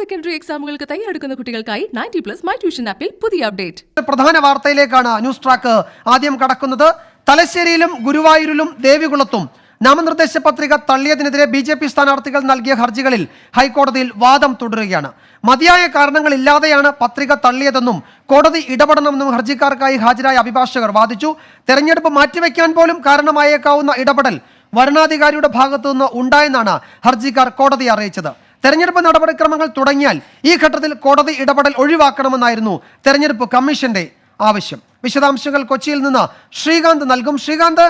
Secondary എക്സാമുകൾക്ക് തയ്യാറെടുക്കുന്ന കുട്ടികൾക്കായി 90+ my tuition ആപ്പിൽ പുതിയ അപ്ഡേറ്റ്. പ്രധാന വാർത്തയിലേക്കാണ് ന്യൂസ് ട്രാക്ക് ആദ്യം കടക്കുന്നത്. തലശ്ശേരിയിലും ഗുരുവായൂരിലും ദേവികുളത്തും നാമനിർദ്ദേശ പത്രിക തള്ളിയതിനെതിരെ BJP സ്ഥാനാർത്ഥികൾ നൽകിയ ഹർജികളിൽ ഹൈക്കോടതിയിൽ വാദം തുടരുകയാണ്. മതിയായ കാരണങ്ങളില്ലാതെയാണ് പത്രിക തള്ളിയതെന്നും കോടതി ഇടപെടണമെന്നും ഹർജിക്കാർക്കായി ഹാജരായ അഭിഭാഷകർ വാദിച്ചു. തെരഞ്ഞെടുപ്പ് മാറ്റിവെക്കാൻ പോലും കാരണമായേക്കാവുന്ന ഇടപെടൽ വരണാധികാരിയുടെ ഭാഗത്തുനിന്ന് ഉണ്ടായെന്നാണ് ഹർജിക്കാർ കോടതിയെ അറിയിച്ചത്. തെരഞ്ഞെടുപ്പ് നടപടിക്രമങ്ങൾ തുടങ്ങിയാൽ ഈ ഘട്ടത്തിൽ കോടതി ഇടപെടൽ ഒഴിവാക്കണമെന്നായിരുന്നു തെരഞ്ഞെടുപ്പ് കമ്മീഷന്റെ ആവശ്യം. വിശദാംശങ്ങൾ കൊച്ചിയിൽ നിന്ന് ശ്രീകാന്ത് നൽകും. ശ്രീകാന്ത്,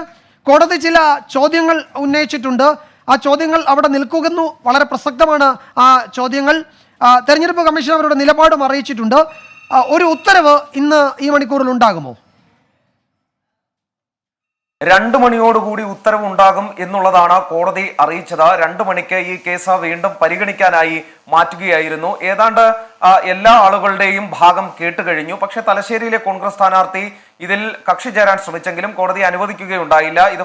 കോടതി ചില ചോദ്യങ്ങൾ ഉന്നയിച്ചിട്ടുണ്ട്. ആ ചോദ്യങ്ങൾ അവിടെ നിൽക്കുന്നു. വളരെ പ്രസക്തമാണ് ആ ചോദ്യങ്ങൾ. തെരഞ്ഞെടുപ്പ് കമ്മീഷൻ അവരുടെ നിലപാടും അറിയിച്ചിട്ടുണ്ട്. ഒരു ഉത്തരവ് ഇന്ന് ഈ മണിക്കൂറിൽ ഉണ്ടാകുമോ? 2 മണിയോടുകൂടി ഉത്തരവ് ഉണ്ടാകും എന്നുള്ളതാണ് കോടതി അറിയിച്ചത്. 2 മണിക്ക് ഈ കേസ് വീണ്ടും പരിഗണിക്കാനായി മാറ്റുകയായിരുന്നു. ഏതാണ്ട് എല്ലാ ആളുകളുടെയും ഭാഗം കേട്ടുകഴിഞ്ഞു. പക്ഷെ തലശ്ശേരിയിലെ കോൺഗ്രസ് സ്ഥാനാർത്ഥി ഇതിൽ കക്ഷി ചേരാൻ ശ്രമിച്ചെങ്കിലും കോടതി അനുവദിക്കുകയുണ്ടായില്ല. ഇത്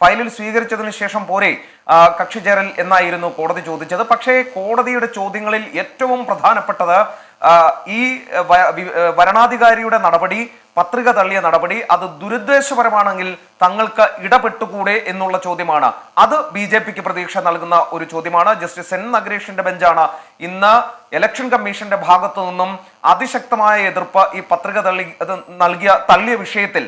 ഫയലിൽ സ്വീകരിച്ചതിന് ശേഷം പോരെ കക്ഷി ചേരൽ എന്നായിരുന്നു കോടതി ചോദിച്ചത്. പക്ഷേ കോടതിയുടെ ചോദ്യങ്ങളിൽ ഏറ്റവും പ്രധാനപ്പെട്ടത് ഈ വരണാധികാരിയുടെ നടപടി, പത്രിക തള്ളിയ നടപടി, അത് ദുരുദ്ദേശപരമാണെങ്കിൽ തങ്ങൾക്ക് ഇടപെട്ടുകൂടെ എന്നുള്ള ചോദ്യമാണ്. അത് BJPക്ക് പ്രതീക്ഷ നൽകുന്ന ഒരു ചോദ്യമാണ്. ജസ്റ്റിസ് N നഗരേഷിന്റെ ബെഞ്ചാണ് ഇന്ന് ഇലക്ഷൻ കമ്മീഷന്റെ ഭാഗത്തു നിന്നും അതിശക്തമായ എതിർപ്പ് ഈ പത്രിക തള്ളിയ വിഷയത്തിൽ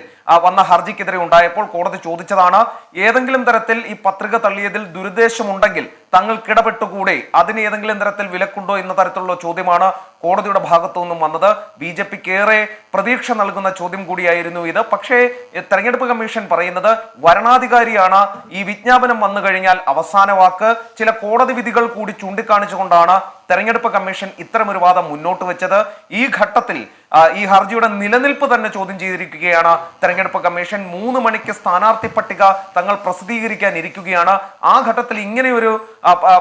വന്ന ഹർജിക്കെതിരെ ഉണ്ടായപ്പോൾ കോടതി ചോദിച്ചതാണ്, ഏതെങ്കിലും തരത്തിൽ ഈ പത്രിക തള്ളിയതിൽ ദുരുദ്ദേശമുണ്ടെങ്കിൽ തങ്ങൾക്ക് ഇടപെട്ടുകൂടെ, അതിന് ഏതെങ്കിലും തരത്തിൽ വിലക്കുണ്ടോ എന്ന തരത്തിലുള്ള ചോദ്യമാണ് കോടതിയുടെ ഭാഗത്തു നിന്നും വന്നത്. BJPക്ക് ഏറെ പ്രതീക്ഷ നൽകുന്ന ചോദ്യം കൂടിയായിരുന്നു ഇത്. പക്ഷേ തെരഞ്ഞെടുപ്പ് കമ്മീഷൻ പറയുന്നത് വരണാധികാരിയാണ് ഈ വിജ്ഞാപനം വന്നു കഴിഞ്ഞാൽ അവസാന വാക്ക്. ചില കോടതി വിധികൾ കൂടി ചൂണ്ടിക്കാണിച്ചുകൊണ്ടാണ് തെരഞ്ഞെടുപ്പ് കമ്മീഷൻ ഇത്തരമൊരു വാദം മുന്നോട്ട് വെച്ചത്. ഈ ഘട്ടത്തിൽ ഈ ഹർജിയുടെ നിലനിൽപ്പ് തന്നെ ചോദ്യം ചെയ്തിരിക്കുകയാണ് തെരഞ്ഞെടുപ്പ് കമ്മീഷൻ. 3 മണിക്ക് സ്ഥാനാർത്ഥി പട്ടിക തങ്ങൾ പ്രസിദ്ധീകരിക്കാൻ ഇരിക്കുകയാണ്. ആ ഘട്ടത്തിൽ ഇങ്ങനെയൊരു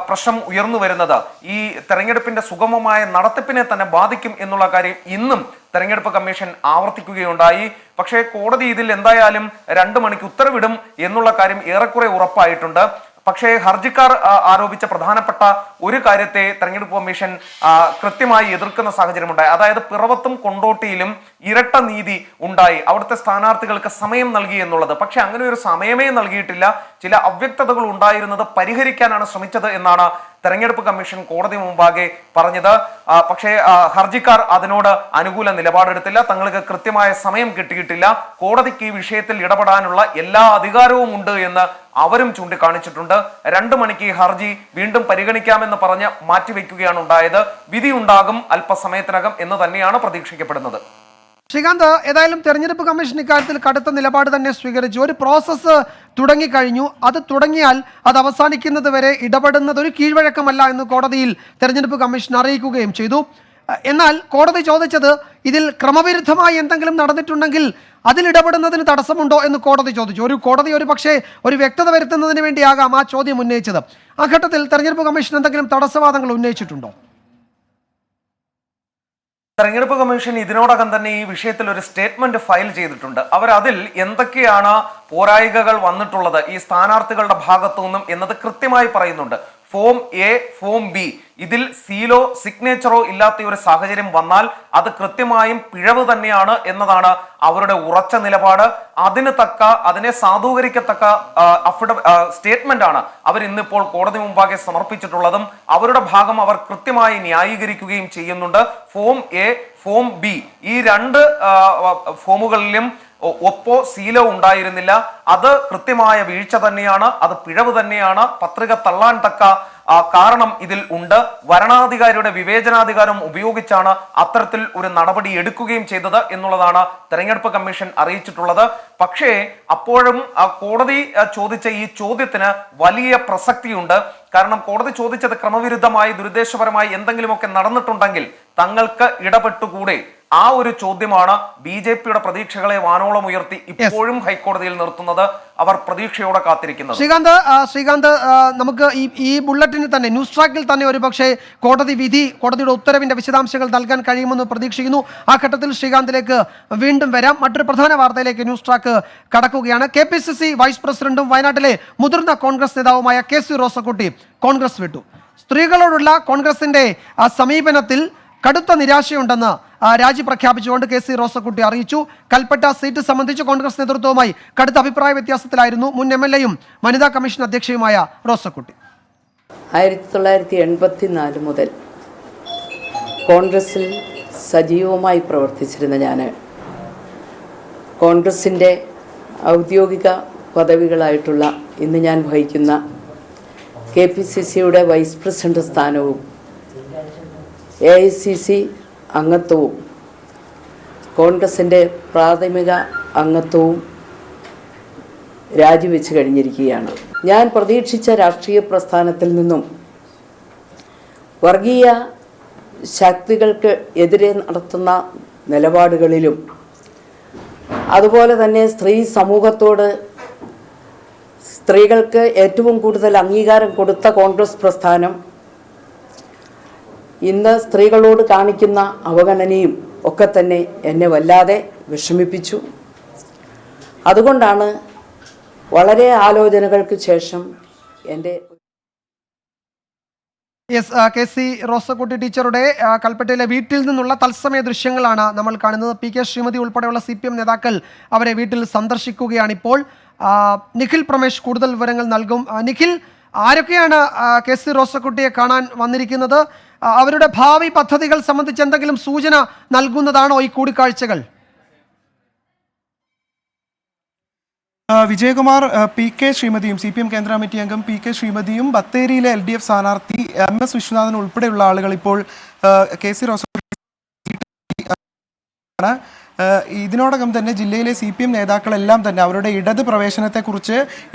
പ്രശ്നം ഉയർന്നു വരുന്നത് ഈ തെരഞ്ഞെടുപ്പിന്റെ സുഗമമായ നടത്തിപ്പിനെ തന്നെ ബാധിക്കും എന്നുള്ള കാര്യം ഇന്നും തെരഞ്ഞെടുപ്പ് കമ്മീഷൻ ആവർത്തിക്കുകയുണ്ടായി. പക്ഷേ കോടതി ഇതിൽ എന്തായാലും 2 മണിക്ക് ഉത്തരവിടും എന്നുള്ള കാര്യം ഏറെക്കുറെ ഉറപ്പായിട്ടുണ്ട്. പക്ഷേ ഹർജിക്കാർ ആരോപിച്ച പ്രധാനപ്പെട്ട ഒരു കാര്യത്തെ തെരഞ്ഞെടുപ്പ് കമ്മീഷൻ കൃത്യമായി എതിർക്കുന്ന സാഹചര്യമുണ്ടായി. അതായത് പിറവത്തും കൊണ്ടോട്ടിയിലും ഇരട്ട നീതി ഉണ്ടായി, അവിടുത്തെ സ്ഥാനാർത്ഥികൾക്ക് സമയം നൽകി എന്നുള്ളത്. പക്ഷെ അങ്ങനെ ഒരു സമയമേ നൽകിയിട്ടില്ല. ചില അവ്യക്തതകൾ ഉണ്ടായിരുന്നത് പരിഹരിക്കാനാണ് ശ്രമിച്ചത് എന്നാണ് തെരഞ്ഞെടുപ്പ് കമ്മീഷൻ കോടതി മുമ്പാകെ പറഞ്ഞത്. പക്ഷേ ഹർജിക്കാർ അതിനോട് അനുകൂല നിലപാടെടുത്തില്ല. തങ്ങൾക്ക് കൃത്യമായ സമയം കിട്ടിയിട്ടില്ല. കോടതിക്ക് ഈ വിഷയത്തിൽ ഇടപെടാനുള്ള എല്ലാ അധികാരവും ഉണ്ട് എന്ന് അവരും ചൂണ്ടിക്കാണിച്ചിട്ടുണ്ട്. 2 മണിക്ക് ഈ ഹർജി വീണ്ടും പരിഗണിക്കാമെന്ന് പറഞ്ഞ് മാറ്റിവെക്കുകയാണ് ഉണ്ടായത്. വിധി ഉണ്ടാകും അല്പസമയത്തിനകം എന്ന് തന്നെയാണ് പ്രതീക്ഷിക്കപ്പെടുന്നത്. ശ്രീകാന്ത്, ഏതായാലും തെരഞ്ഞെടുപ്പ് കമ്മീഷൻ ഇക്കാര്യത്തിൽ കടുത്ത നിലപാട് തന്നെ സ്വീകരിച്ചു. ഒരു പ്രോസസ്സ് തുടങ്ങിക്കഴിഞ്ഞു. അത് തുടങ്ങിയാൽ അത് അവസാനിക്കുന്നത് വരെ ഇടപെടുന്നത് ഒരു കീഴ്വഴക്കമല്ല എന്ന് കോടതിയിൽ തെരഞ്ഞെടുപ്പ് കമ്മീഷൻ അറിയിക്കുകയും ചെയ്തു. എന്നാൽ കോടതി ചോദിച്ചത് ഇതിൽ ക്രമവിരുദ്ധമായി എന്തെങ്കിലും നടന്നിട്ടുണ്ടെങ്കിൽ അതിൽ ഇടപെടുന്നതിന് തടസ്സമുണ്ടോ എന്ന് കോടതി ചോദിച്ചു. കോടതി ഒരു പക്ഷേ ഒരു വ്യക്തത വരുത്തുന്നതിന് വേണ്ടിയാകാം ആ ചോദ്യം ഉന്നയിച്ചത്. ആ ഘട്ടത്തിൽ തെരഞ്ഞെടുപ്പ് കമ്മീഷൻ എന്തെങ്കിലും തടസ്സവാദങ്ങൾ ഉന്നയിച്ചിട്ടുണ്ടോ? തെരഞ്ഞെടുപ്പ് കമ്മീഷൻ ഇതിനോടകം തന്നെ ഈ വിഷയത്തിൽ ഒരു സ്റ്റേറ്റ്മെന്റ് ഫയൽ ചെയ്തിട്ടുണ്ട്. അവർ അതിൽ എന്തൊക്കെയാണ് പോരായികകൾ വന്നിട്ടുള്ളത് ഈ സ്ഥാനാർത്ഥികളുടെ ഭാഗത്തു നിന്നും എന്നത് കൃത്യമായി പറയുന്നുണ്ട്. ഫോം A, ഫോം B ഇതിൽ സീലോ സിഗ്നേച്ചറോ ഇല്ലാത്ത ഒരു സാഹചര്യം വന്നാൽ അത് കൃത്യമായും പിഴവ് തന്നെയാണ് എന്നതാണ് അവരുടെ ഉറച്ച നിലപാട്. അതിനെ സാധൂകരിക്കത്തക്ക സ്റ്റേറ്റ്മെന്റ് ആണ് അവർ ഇന്നിപ്പോൾ കോടതി മുമ്പാകെ സമർപ്പിച്ചിട്ടുള്ളതും. അവരുടെ ഭാഗം അവർ കൃത്യമായി ന്യായീകരിക്കുകയും ചെയ്യുന്നുണ്ട്. ഫോം A, ഫോം B ഈ 2 ഫോമുകളിലും ഒപ്പോ സീലോ ഉണ്ടായിരുന്നില്ല. അത് കൃത്യമായ വീഴ്ച തന്നെയാണ്, അത് പിഴവ് തന്നെയാണ്. പത്രിക തള്ളാൻ തക്ക കാരണം ഇതിൽ ഉണ്ട്. വരണാധികാരിയുടെ വിവേചനാധികാരം ഉപയോഗിച്ചാണ് അത്തരത്തിൽ ഒരു നടപടി എടുക്കുകയും ചെയ്തത് എന്നുള്ളതാണ് തെരഞ്ഞെടുപ്പ് കമ്മീഷൻ അറിയിച്ചിട്ടുള്ളത്. പക്ഷേ അപ്പോഴും കോടതി ചോദിച്ച ഈ ചോദ്യത്തിന് വലിയ പ്രസക്തിയുണ്ട്. കാരണം കോടതി ചോദിച്ചത് ക്രമവിരുദ്ധമായി ദുരുദ്ദേശപരമായി എന്തെങ്കിലുമൊക്കെ നടന്നിട്ടുണ്ടെങ്കിൽ തങ്ങൾക്ക് ഇടപെട്ടുകൂടെ. ആ ഒരു ചോദ്യമാണ് BJPയുടെ പ്രതീക്ഷകളെ വാനോളം ഉയർത്തി ഇപ്പോഴും ഹൈക്കോടതിയിൽ നിർത്തുന്നത്. അവർ പ്രതീക്ഷയോടെ കാത്തിരിക്കുന്നത്. ശ്രീകാന്ത്, നമുക്ക് ഈ ബുള്ളറ്റിന് തന്നെ ന്യൂസ് ട്രാക്കിൽ തന്നെ ഒരു പക്ഷേ കോടതിയുടെ ഉത്തരവിന്റെ വിശദാംശങ്ങൾ നൽകാൻ കഴിയുമെന്ന് പ്രതീക്ഷിക്കുന്നു. ആ ഘട്ടത്തിൽ ശ്രീകാന്തിലേക്ക് വീണ്ടും വരാം. മറ്റൊരു പ്രധാന വാർത്തയിലേക്ക് ന്യൂസ് ട്രാക്ക് കടക്കുകയാണ്. KPCC വൈസ് പ്രസിഡന്റും വയനാട്ടിലെ മുതിർന്ന കോൺഗ്രസ് നേതാവുമായ KC റോസക്കുട്ടി കോൺഗ്രസ് വിട്ടു. സ്ത്രീകളോടുള്ള കോൺഗ്രസിന്റെ സമീപനത്തിൽ കടുത്ത നിരാശയുണ്ടെന്ന് രാജി പ്രഖ്യാപിച്ചുകൊണ്ട് കെ സി റോസക്കുട്ടി അറിയിച്ചു. കൽപ്പറ്റ സീറ്റ് സംബന്ധിച്ച് കോൺഗ്രസ് നേതൃത്വവുമായി കടുത്ത അഭിപ്രായ വ്യത്യാസത്തിലായിരുന്നു മുൻ MLA-യും വനിതാ കമ്മീഷൻ അധ്യക്ഷയുമായ റോസക്കുട്ടി. 1984 മുതൽ കോൺഗ്രസിൽ സജീവമായി പ്രവർത്തിച്ചിരുന്ന ഞാൻ കോൺഗ്രസിൻ്റെ ഔദ്യോഗിക പദവികളായിട്ടുള്ള ഇന്ന് ഞാൻ വഹിക്കുന്ന KPCCയുടെ വൈസ് പ്രസിഡന്റ് സ്ഥാനവും AICC അംഗത്വവും കോൺഗ്രസിൻ്റെ പ്രാഥമിക അംഗത്വവും രാജിവെച്ച് കഴിഞ്ഞിരിക്കുകയാണ്. ഞാൻ പ്രതീക്ഷിച്ച രാഷ്ട്രീയ പ്രസ്ഥാനത്തിൽ നിന്നും വർഗീയ ശക്തികൾക്ക് എതിരെ നടത്തുന്ന നിലപാടുകളിലും അതുപോലെ തന്നെ സ്ത്രീ സമൂഹത്തോട് സ്ത്രീകൾക്ക് ഏറ്റവും കൂടുതൽ അംഗീകാരം കൊടുത്ത കോൺഗ്രസ് പ്രസ്ഥാനം ഇന്ന് സ്ത്രീകളോട് കാണിക്കുന്ന അവഗണനയും ഒക്കെ തന്നെ എന്നെ വല്ലാതെ വിഷമിപ്പിച്ചു. അതുകൊണ്ടാണ് വളരെ ആലോചനകൾക്ക് ശേഷം എൻ്റെ കെ സി റോസക്കുട്ടി ടീച്ചറുടെ കൽപ്പറ്റയിലെ വീട്ടിൽ നിന്നുള്ള തത്സമയ ദൃശ്യങ്ങളാണ് നമ്മൾ കാണുന്നത്. PK ശ്രീമതി ഉൾപ്പെടെയുള്ള CPM നേതാക്കൾ അവരെ വീട്ടിൽ സന്ദർശിക്കുകയാണിപ്പോൾ. നിഖിൽ പ്രമേഷ് കൂടുതൽ വിവരങ്ങൾ നൽകും. നിഖിൽ, ആരൊക്കെയാണ് കെ സി റോസക്കുട്ടിയെ കാണാൻ വന്നിരിക്കുന്നത്? അവരുടെ ഭാവി പദ്ധതികൾ സംബന്ധിച്ച് എന്തെങ്കിലും സൂചന നൽകുന്നതാണോ ഈ കൂടിക്കാഴ്ചകൾ? വിജയകുമാർ, PK ശ്രീമതിയും CPM കേന്ദ്ര കമ്മിറ്റി അംഗം PK ശ്രീമതിയും ബത്തേരിയിലെ LDF സ്ഥാനാർത്ഥി MS വിശ്വനാഥൻ ഉൾപ്പെടെയുള്ള ആളുകൾ ഇപ്പോൾ കെ സി റോസക്കുട്ടി ഇതിനോടകം തന്നെ ജില്ലയിലെ CPM നേതാക്കളെല്ലാം തന്നെ അവരുടെ ഇടത് പ്രവേശനത്തെക്കുറിച്ച്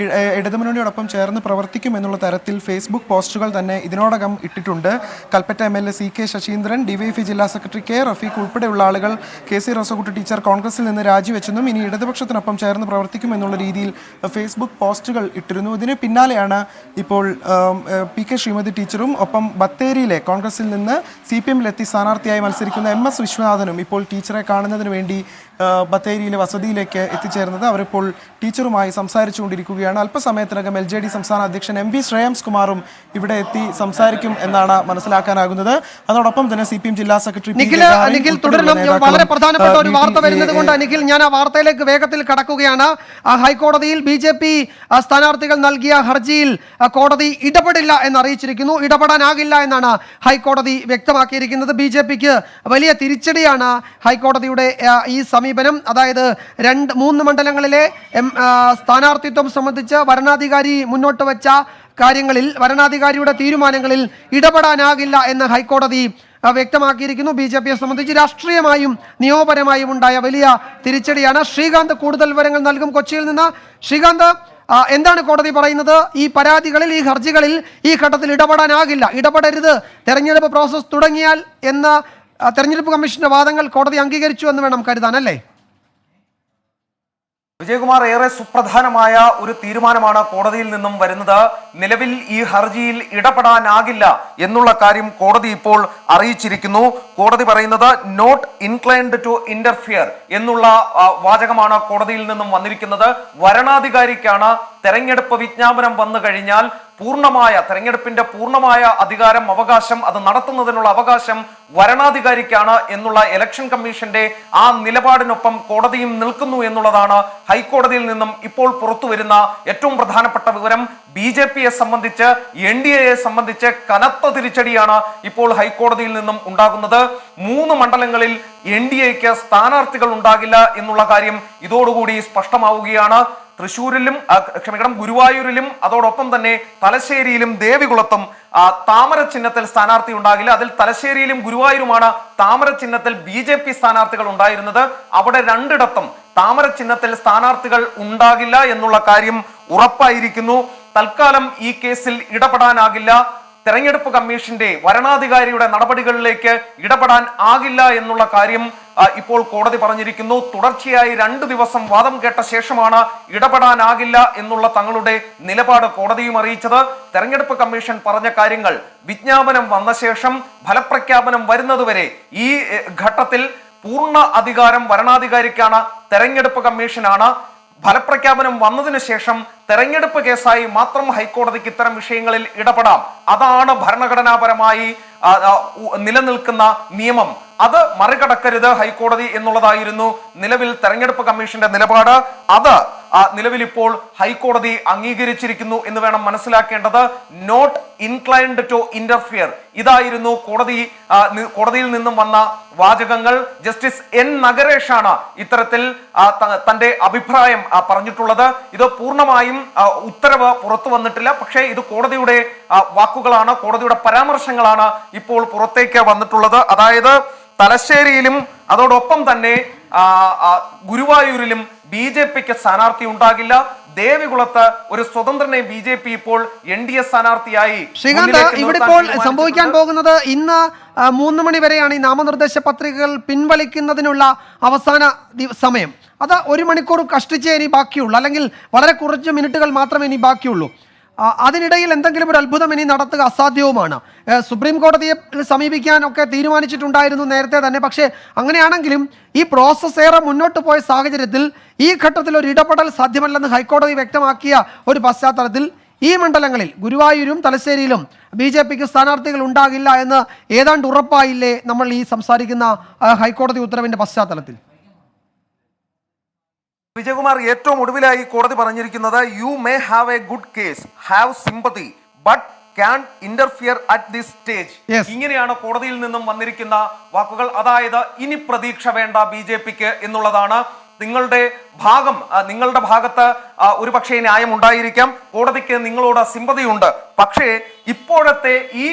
ഇടതുമുന്നണിയോടൊപ്പം ചേർന്ന് പ്രവർത്തിക്കുമെന്നുള്ള തരത്തിൽ ഫേസ്ബുക്ക് പോസ്റ്റുകൾ തന്നെ ഇതിനോടകം ഇട്ടിട്ടുണ്ട്. Kalpetta MLA CK Saseendran, DYFI ജില്ലാ സെക്രട്ടറി K റഫീഖ് ഉൾപ്പെടെയുള്ള ആളുകൾ കെ സി റോസക്കുട്ടി ടീച്ചർ കോൺഗ്രസിൽ നിന്ന് രാജിവെച്ചെന്നും ഇനി ഇടതുപക്ഷത്തിനൊപ്പം ചേർന്ന് പ്രവർത്തിക്കുമെന്നുള്ള രീതിയിൽ ഫേസ്ബുക്ക് പോസ്റ്റുകൾ ഇട്ടിരുന്നു. ഇതിന് പിന്നാലെയാണ് ഇപ്പോൾ PK ശ്രീമതി ടീച്ചറും ഒപ്പം ബത്തേരിയിലെ കോൺഗ്രസിൽ നിന്ന് CPM-ലെത്തി സ്ഥാനാർത്ഥിയായി മത്സരിക്കുന്ന MS വിശ്വനാഥനും ഇപ്പോൾ ടീച്ചറെ കാണുന്നതിന് വേണ്ടി ബത്തേരിയിലെ വസതിയിലേക്ക് എത്തിച്ചേർന്നത്. അവരിപ്പോൾ ടീച്ചറുമായി സംസാരിച്ചുകൊണ്ടിരിക്കുകയാണ്. അല്പസമയത്തിനകം LJD സംസ്ഥാന അധ്യക്ഷൻ MV ശ്രേയംസ് കുമാറും ഇവിടെ എത്തി സംസാരിക്കും എന്നാണ് മനസ്സിലാക്കാനാകുന്നത്. അതോടൊപ്പം തന്നെ CPM ജില്ലാ സെക്രട്ടറി നിഖിൽ തുടരണം. വളരെ പ്രധാനപ്പെട്ട ഒരു വാർത്ത വരുന്നത് കൊണ്ട് നിഖിൽ, ഞാൻ ആ വാർത്തയിലേക്ക് വേഗത്തിൽ കടക്കുകയാണ്. ഹൈക്കോടതിയിൽ BJP സ്ഥാനാർത്ഥികൾ നൽകിയ ഹർജിയിൽ കോടതി ഇടപെടില്ല എന്ന് അറിയിച്ചിരിക്കുന്നു. ഇടപെടാനാകില്ല എന്നാണ് ഹൈക്കോടതി വ്യക്തമാക്കിയിരിക്കുന്നത്. BJPക്ക് വലിയ തിരിച്ചടിയാണ് ഹൈക്കോടതിയുടെ ഈ സമീപനം. അതായത് 3 മണ്ഡലങ്ങളിലെ സ്ഥാനാർത്ഥിത്വം സംബന്ധിച്ച് വരണാധികാരി മുന്നോട്ട് വെച്ച കാര്യങ്ങളിൽ, വരണാധികാരിയുടെ തീരുമാനങ്ങളിൽ ഇടപെടാനാകില്ല എന്ന് ഹൈക്കോടതി വ്യക്തമാക്കിയിരിക്കുന്നു. BJPയെ സംബന്ധിച്ച് രാഷ്ട്രീയമായും നിയമപരമായും ഉണ്ടായ വലിയ തിരിച്ചടിയാണ്. ശ്രീകാന്ത് കൂടുതൽ വിവരങ്ങൾ നൽകും കൊച്ചിയിൽ നിന്ന്. ശ്രീകാന്ത്, എന്താണ് കോടതി പറയുന്നത്? ഈ പരാതികളിൽ, ഈ ഹർജികളിൽ ഈ ഘട്ടത്തിൽ ഇടപെടാനാകില്ല, ഇടപെടരുത്, തെരഞ്ഞെടുപ്പ് പ്രോസസ് തുടങ്ങിയാൽ എന്ന തെരഞ്ഞെടുപ്പ് കമ്മീഷന്റെ വാദങ്ങൾ കോടതി അംഗീകരിച്ചു എന്ന് വേണം കരുതാൻ, അല്ലേ? വിജയകുമാർ, ഏറെ സുപ്രധാനമായ ഒരു തീരുമാനമാണ് കോടതിയിൽ നിന്നും വരുന്നത്. നിലവിൽ ഈ ഹർജിയിൽ ഇടപെടാനാകില്ല എന്നുള്ള കാര്യം കോടതി ഇപ്പോൾ അറിയിച്ചിരിക്കുന്നു. കോടതി പറയുന്നത് നോട്ട് ഇൻക്ലൈൻഡ് ടു ഇന്റർഫിയർ എന്നുള്ള വാചകമാണ് കോടതിയിൽ നിന്നും വന്നിരിക്കുന്നത്. വരണാധികാരിക്കാണ് തെരഞ്ഞെടുപ്പ് വിജ്ഞാപനം വന്നു കഴിഞ്ഞാൽ തെരഞ്ഞെടുപ്പിന്റെ പൂർണ്ണമായ അധികാരം, അവകാശം, അത് നടത്തുന്നതിനുള്ള അവകാശം വരണാധികാരിക്കാണ് എന്നുള്ള ഇലക്ഷൻ കമ്മീഷന്റെ ആ നിലപാടിനൊപ്പം കോടതിയും നിൽക്കുന്നു എന്നുള്ളതാണ് ഹൈക്കോടതിയിൽ നിന്നും ഇപ്പോൾ പുറത്തു വരുന്ന ഏറ്റവും പ്രധാനപ്പെട്ട വിവരം. BJPയെ സംബന്ധിച്ച്, NDAയെ സംബന്ധിച്ച് കനത്ത തിരിച്ചടിയാണ് ഇപ്പോൾ ഹൈക്കോടതിയിൽ നിന്നും ഉണ്ടാകുന്നത്. 3 മണ്ഡലങ്ങളിൽ NDAയ്ക്ക് സ്ഥാനാർത്ഥികൾ ഉണ്ടാകില്ല എന്നുള്ള കാര്യം ഇതോടുകൂടി സ്പഷ്ടമാവുകയാണ്. ഗുരുവായൂരിലും അതോടൊപ്പം തന്നെ തലശ്ശേരിയിലും ദേവികുളത്തും താമര ചിഹ്നത്തിൽ സ്ഥാനാർത്ഥി ഉണ്ടാകില്ല. അതിൽ തലശ്ശേരിയിലും ഗുരുവായൂരുമാണ് താമര ചിഹ്നത്തിൽ BJP സ്ഥാനാർത്ഥികൾ ഉണ്ടായിരുന്നത്. അവിടെ 2ഇടത്തും താമര ചിഹ്നത്തിൽ സ്ഥാനാർത്ഥികൾ ഉണ്ടാകില്ല എന്നുള്ള കാര്യം ഉറപ്പായിരിക്കുന്നു. തൽക്കാലം ഈ കേസിൽ ഇടപെടാനാകില്ല. തെരഞ്ഞെടുപ്പ് കമ്മീഷന്റെ, വരണാധികാരിയുടെ നടപടികളിലേക്ക് ഇടപെടാൻ ആകില്ല എന്നുള്ള കാര്യം ഇപ്പോൾ കോടതി പറഞ്ഞിരിക്കുന്നു. തുടർച്ചയായി 2 ദിവസം വാദം കേട്ട ശേഷമാണ് ഇടപെടാനാകില്ല എന്നുള്ള തങ്ങളുടെ നിലപാട് കോടതിയും അറിയിച്ചത്. തെരഞ്ഞെടുപ്പ് കമ്മീഷൻ പറഞ്ഞ കാര്യങ്ങൾ വിജ്ഞാപനം വന്ന ശേഷം ഫലപ്രഖ്യാപനം വരുന്നതുവരെ ഈ ഘട്ടത്തിൽ പൂർണ്ണ അധികാരം വരണാധികാരിക്കാണ്, തെരഞ്ഞെടുപ്പ് കമ്മീഷനാണ്. ഫലപ്രഖ്യാപനം വന്നതിന് ശേഷം തെരഞ്ഞെടുപ്പ് കേസായി മാത്രം ഹൈക്കോടതിക്ക് ഇത്തരം വിഷയങ്ങളിൽ ഇടപെടാം. അതാണ് ഭരണഘടനാപരമായി നിലനിൽക്കുന്ന നിയമം. അത് മറികടക്കരുത് ഹൈക്കോടതി എന്നുള്ളതായിരുന്നു നിലവിൽ തെരഞ്ഞെടുപ്പ് കമ്മീഷന്റെ നിലപാട്. അത് നിലവിൽ ഇപ്പോൾ ഹൈക്കോടതി അംഗീകരിച്ചിരിക്കുന്നു എന്ന് വേണം മനസ്സിലാക്കേണ്ടത്. നോട്ട് ഇൻക്ലൈൻഡ് ടു ഇന്റർഫിയർ, ഇതായിരുന്നു കോടതിയിൽ നിന്നും വന്ന വാചകങ്ങൾ. ജസ്റ്റിസ് എൻ നഗരേഷാണ് ഇത്തരത്തിൽ തന്റെ അഭിപ്രായം പറഞ്ഞിട്ടുള്ളത്. ഇത് പൂർണ്ണമായും ഉത്തരവ് പുറത്തു വന്നിട്ടില്ല, പക്ഷേ ഇത് കോടതിയുടെ വാക്കുകളാണ്, കോടതിയുടെ പരാമർശങ്ങളാണ് ഇപ്പോൾ പുറത്തേക്ക് വന്നിട്ടുള്ളത്. അതായത് തലശ്ശേരിയിലും അതോടൊപ്പം തന്നെ ഗുരുവായൂരിലും BJPക്ക് സ്ഥാനാർത്ഥി ഉണ്ടാകില്ല. ദേവികുളത്ത് ഒരു സ്വതന്ത്രനെ BJP ഇപ്പോൾ NDA സ്ഥാനാർത്ഥിയായി. ശ്രീകാന്ത്, ഇവിടെ ഇപ്പോൾ സംഭവിക്കാൻ പോകുന്നത് ഇന്ന് 3 മണി വരെയാണ് ഈ നാമനിർദ്ദേശ പത്രികകൾ പിൻവലിക്കുന്നതിനുള്ള അവസാന സമയം. അത് 1 മണിക്കൂർ കഷ്ടിച്ചേ ഇനി ബാക്കിയുള്ളൂ, അല്ലെങ്കിൽ വളരെ കുറച്ച് മിനിറ്റുകൾ മാത്രമേ ഇനി ബാക്കിയുള്ളൂ. അതിനിടയിൽ എന്തെങ്കിലും ഒരു അത്ഭുതം ഇനി നടത്തുക അസാധ്യവുമാണ്. സുപ്രീം കോടതിയെ സമീപിക്കാനൊക്കെ തീരുമാനിച്ചിട്ടുണ്ടായിരുന്നു നേരത്തെ തന്നെ. പക്ഷേ അങ്ങനെയാണെങ്കിലും ഈ പ്രോസസ് ഏറെ മുന്നോട്ട് പോയ സാഹചര്യത്തിൽ ഈ ഘട്ടത്തിൽ ഒരു ഇടപെടൽ സാധ്യമല്ലെന്ന് ഹൈക്കോടതി വ്യക്തമാക്കിയ ഒരു പശ്ചാത്തലത്തിൽ ഈ മണ്ഡലങ്ങളിൽ ഗുരുവായൂരും തലശ്ശേരിയിലും BJPക്ക് സ്ഥാനാർത്ഥികൾ ഉണ്ടാകില്ല എന്ന് ഏതാണ്ട് ഉറപ്പായില്ലേ നമ്മൾ ഈ സംസാരിക്കുന്ന ഹൈക്കോടതി ഉത്തരവിന്റെ പശ്ചാത്തലത്തിൽ? വിജയകുമാർ, ഏറ്റവും ഒടുവിലായി കോടതി പറഞ്ഞിരിക്കുന്നത് you may have A good case, have sympathy, but can interfere at this stage. ഇങ്ങനെയാണ് കോടതിയിൽ നിന്നും വന്നിരിക്കുന്ന വാക്കുകൾ. അതായത് ഇനി പ്രതീക്ഷ വേണ്ട BJPക്ക് എന്നുള്ളതാണ്. നിങ്ങളുടെ ഭാഗത്ത് ഒരു പക്ഷേ ന്യായം ഉണ്ടായിരിക്കാം, കോടതിക്ക് നിങ്ങളോട് സിമ്പതിയുണ്ട്. പക്ഷേ ഇപ്പോഴത്തെ ഈ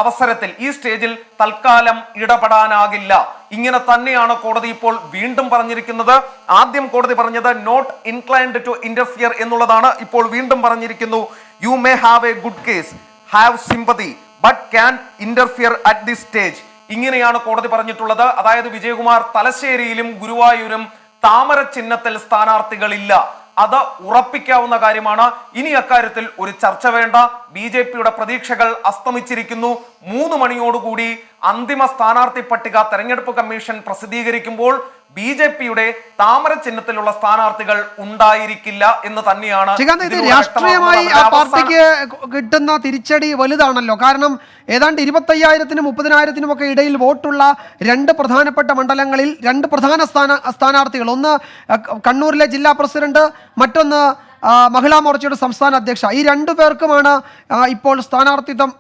അവസരത്തിൽ ഈ സ്റ്റേജിൽ തൽക്കാലം ഇടപെടാനാകില്ല. ഇങ്ങനെ തന്നെയാണ് കോടതി ഇപ്പോൾ വീണ്ടും പറഞ്ഞിരിക്കുന്നത്. ആദ്യം കോടതി പറഞ്ഞത് നോട്ട് ഇൻക്ലൈൻഡ് ടു ഇന്റർഫിയർ എന്നുള്ളതാണ്. ഇപ്പോൾ വീണ്ടും പറഞ്ഞിരിക്കുന്നു you may have A good case, have sympathy, but can interfere at this stage. ഇങ്ങനെയാണ് കോടതി പറഞ്ഞിട്ടുള്ളത്. അതായത് വിജയകുമാർ, തലശ്ശേരിയിലും ഗുരുവായൂരും താമര ചിഹ്നത്തിൽ സ്ഥാനാർത്ഥികളില്ല. അത് ഉറപ്പിക്കാവുന്ന കാര്യമാണ്. ഇനി അക്കാര്യത്തിൽ ഒരു ചർച്ച വേണ്ട. BJPയുടെ പ്രതീക്ഷകൾ അസ്തമിച്ചിരിക്കുന്നു. 3 മണിയോടുകൂടി അന്തിമ സ്ഥാനാർത്ഥി പട്ടിക തെരഞ്ഞെടുപ്പ് കമ്മീഷൻ പ്രസിദ്ധീകരിക്കുമ്പോൾ BJPയുടെ താമര ചിഹ്നത്തിലുള്ള സ്ഥാനാർത്ഥികൾ ഉണ്ടായിരിക്കില്ല എന്ന് തന്നെയാണ്. രാഷ്ട്രീയമായി ആ പാർട്ടിക്ക് കിട്ടുന്ന തിരിച്ചടി വലുതാണല്ലോ. കാരണം ഏതാണ്ട് 25,000-നും 30,000-നും ഒക്കെ ഇടയിൽ വോട്ടുള്ള 2 പ്രധാനപ്പെട്ട മണ്ഡലങ്ങളിൽ 2 പ്രധാന സ്ഥാനാർത്ഥികൾ, ഒന്ന് കണ്ണൂരിലെ ജില്ലാ പ്രസിഡന്റ്, മറ്റൊന്ന് മഹിളാ മോർച്ചയുടെ സംസ്ഥാന അധ്യക്ഷ, ഈ 2 പേർക്കുമാണ് ഇപ്പോൾ സ്ഥാനാർത്ഥിത്വം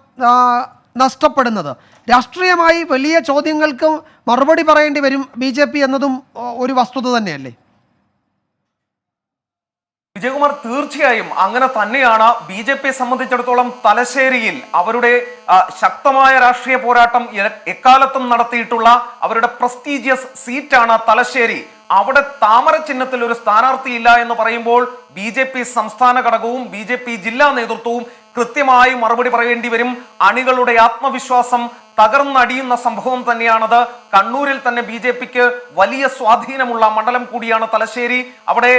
നഷ്ടപ്പെടുന്നത്. രാഷ്ട്രീയമായി വലിയ ചോദ്യങ്ങൾക്ക് മറുപടി പറയേണ്ടി വരും BJP എന്നതും ഒരു വസ്തുത തന്നെയല്ലേ? വിജയകുമാർ, തീർച്ചയായും അങ്ങനെ തന്നെയാണ്. BJPയെ സംബന്ധിച്ചിടത്തോളം തലശ്ശേരിയിൽ അവരുടെ ശക്തമായ രാഷ്ട്രീയ പോരാട്ടം എക്കാലത്തും നടത്തിയിട്ടുള്ള അവരുടെ പ്രസ്റ്റീജിയസ് സീറ്റാണ് തലശ്ശേരി. അവിടെ താമര ചിഹ്നത്തിൽ ഒരു സ്ഥാനാർത്ഥിയില്ല എന്ന് പറയുമ്പോൾ BJP സംസ്ഥാന ഘടകവും BJP ജില്ലാ നേതൃത്വവും കൃത്യമായി മറുപടി പറയേണ്ടി വരും. അണികളുടെ ആത്മവിശ്വാസം തകർന്നടിയുന്ന സംഭവം തന്നെയാണത്. കണ്ണൂരിൽ തന്നെ BJPക്ക് വലിയ സ്വാധീനമുള്ള മണ്ഡലം കൂടിയാണ് തലശ്ശേരി. അവിടെ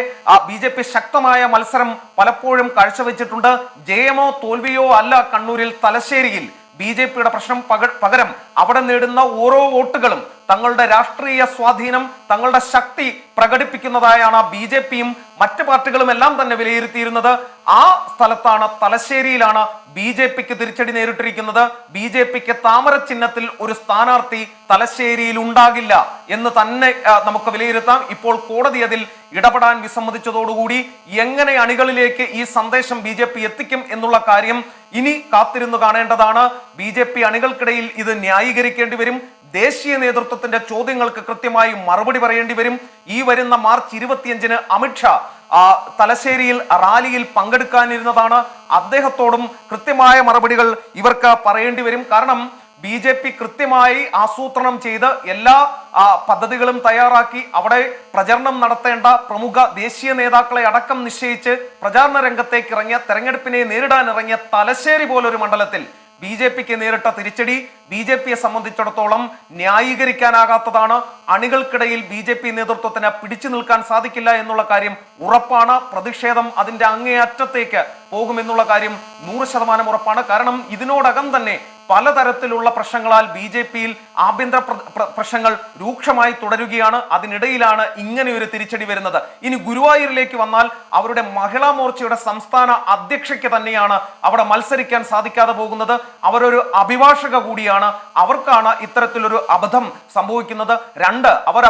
BJP ശക്തമായ മത്സരം പലപ്പോഴും കാഴ്ചവെച്ചിട്ടുണ്ട്. ജയമോ തോൽവിയോ അല്ല കണ്ണൂരിൽ, തലശ്ശേരിയിൽ BJPയുടെ പ്രശ്നം പകരം അവിടെ നേടുന്ന ഓരോ വോട്ടുകളും തങ്ങളുടെ രാഷ്ട്രീയ സ്വാധീനം, തങ്ങളുടെ ശക്തി പ്രകടിപ്പിക്കുന്നതായാണ് BJPയും മറ്റ് പാർട്ടികളും എല്ലാം തന്നെ വിലയിരുത്തിയിരുന്നത്. ആ സ്ഥലത്താണ്, തലശ്ശേരിയിലാണ് BJPക്ക് തിരിച്ചടി നേരിട്ടിരിക്കുന്നത്. BJPക്ക് താമര ചിഹ്നത്തിൽ ഒരു സ്ഥാനാർത്ഥി തലശ്ശേരിയിൽ ഉണ്ടാകില്ല എന്ന് തന്നെ നമുക്ക് വിലയിരുത്താം. ഇപ്പോൾ കോടതി അതിൽ ഇടപെടാൻ വിസമ്മതിച്ചതോടുകൂടി എങ്ങനെ അണികളിലേക്ക് ഈ സന്ദേശം BJP എത്തിക്കും എന്നുള്ള കാര്യം ഇനി കാത്തിരുന്നു കാണേണ്ടതാണ്. BJP അണികൾക്കിടയിൽ ഇത് ന്യായീകരിക്കേണ്ടി വരും. ദേശീയ നേതൃത്വത്തിന്റെ ചോദ്യങ്ങൾക്ക് കൃത്യമായി മറുപടി പറയേണ്ടി വരും. ഈ വരുന്ന മാർച്ച് 25-ന് അമിത്ഷാ തലശ്ശേരിയിൽ റാലിയിൽ പങ്കെടുക്കാനിരുന്നതാണ്. അദ്ദേഹത്തോടും കൃത്യമായ മറുപടികൾ ഇവർക്ക് പറയേണ്ടി വരും. കാരണം BJP കൃത്യമായി ആസൂത്രണം ചെയ്ത് എല്ലാ പദ്ധതികളും തയ്യാറാക്കി അവിടെ പ്രചരണം നടത്തേണ്ട പ്രമുഖ ദേശീയ നേതാക്കളെ അടക്കം നിശ്ചയിച്ച് പ്രചാരണ രംഗത്തേക്ക് ഇറങ്ങിയ, തെരഞ്ഞെടുപ്പിനെ നേരിടാൻ ഇറങ്ങിയ തലശ്ശേരി പോലൊരു മണ്ഡലത്തിൽ BJPക്ക് നേരിട്ട തിരിച്ചടി BJPയെ സംബന്ധിച്ചിടത്തോളം ന്യായീകരിക്കാനാകാത്തതാണ്. അണികൾക്കിടയിൽ BJP നേതൃത്വത്തിന് പിടിച്ചു നിൽക്കാൻ സാധിക്കില്ല എന്നുള്ള കാര്യം ഉറപ്പാണ്. പ്രതിഷേധം അതിന്റെ അങ്ങേയറ്റത്തേക്ക് പോകുമെന്നുള്ള കാര്യം 100% ഉറപ്പാണ്. കാരണം ഇതിനോടകം തന്നെ പലതരത്തിലുള്ള പ്രശ്നങ്ങളാൽ BJPയിൽ ആഭ്യന്തര പ്രശ്നങ്ങൾ രൂക്ഷമായി തുടരുകയാണ്. അതിനിടയിലാണ് ഇങ്ങനെ ഒരു തിരിച്ചടി വരുന്നത്. ഇനി ഗുരുവായൂരിലേക്ക് വന്നാൽ അവരുടെ മഹിളാ മോർച്ചയുടെ സംസ്ഥാന അധ്യക്ഷയ്ക്ക് തന്നെയാണ് അവിടെ മത്സരിക്കാൻ സാധിക്കാതെ പോകുന്നത്. അവരൊരു അഭിഭാഷക കൂടിയാണ്. അവർക്കാണ് ഇത്തരത്തിലൊരു അബദ്ധം സംഭവിക്കുന്നത്. 2, അവർ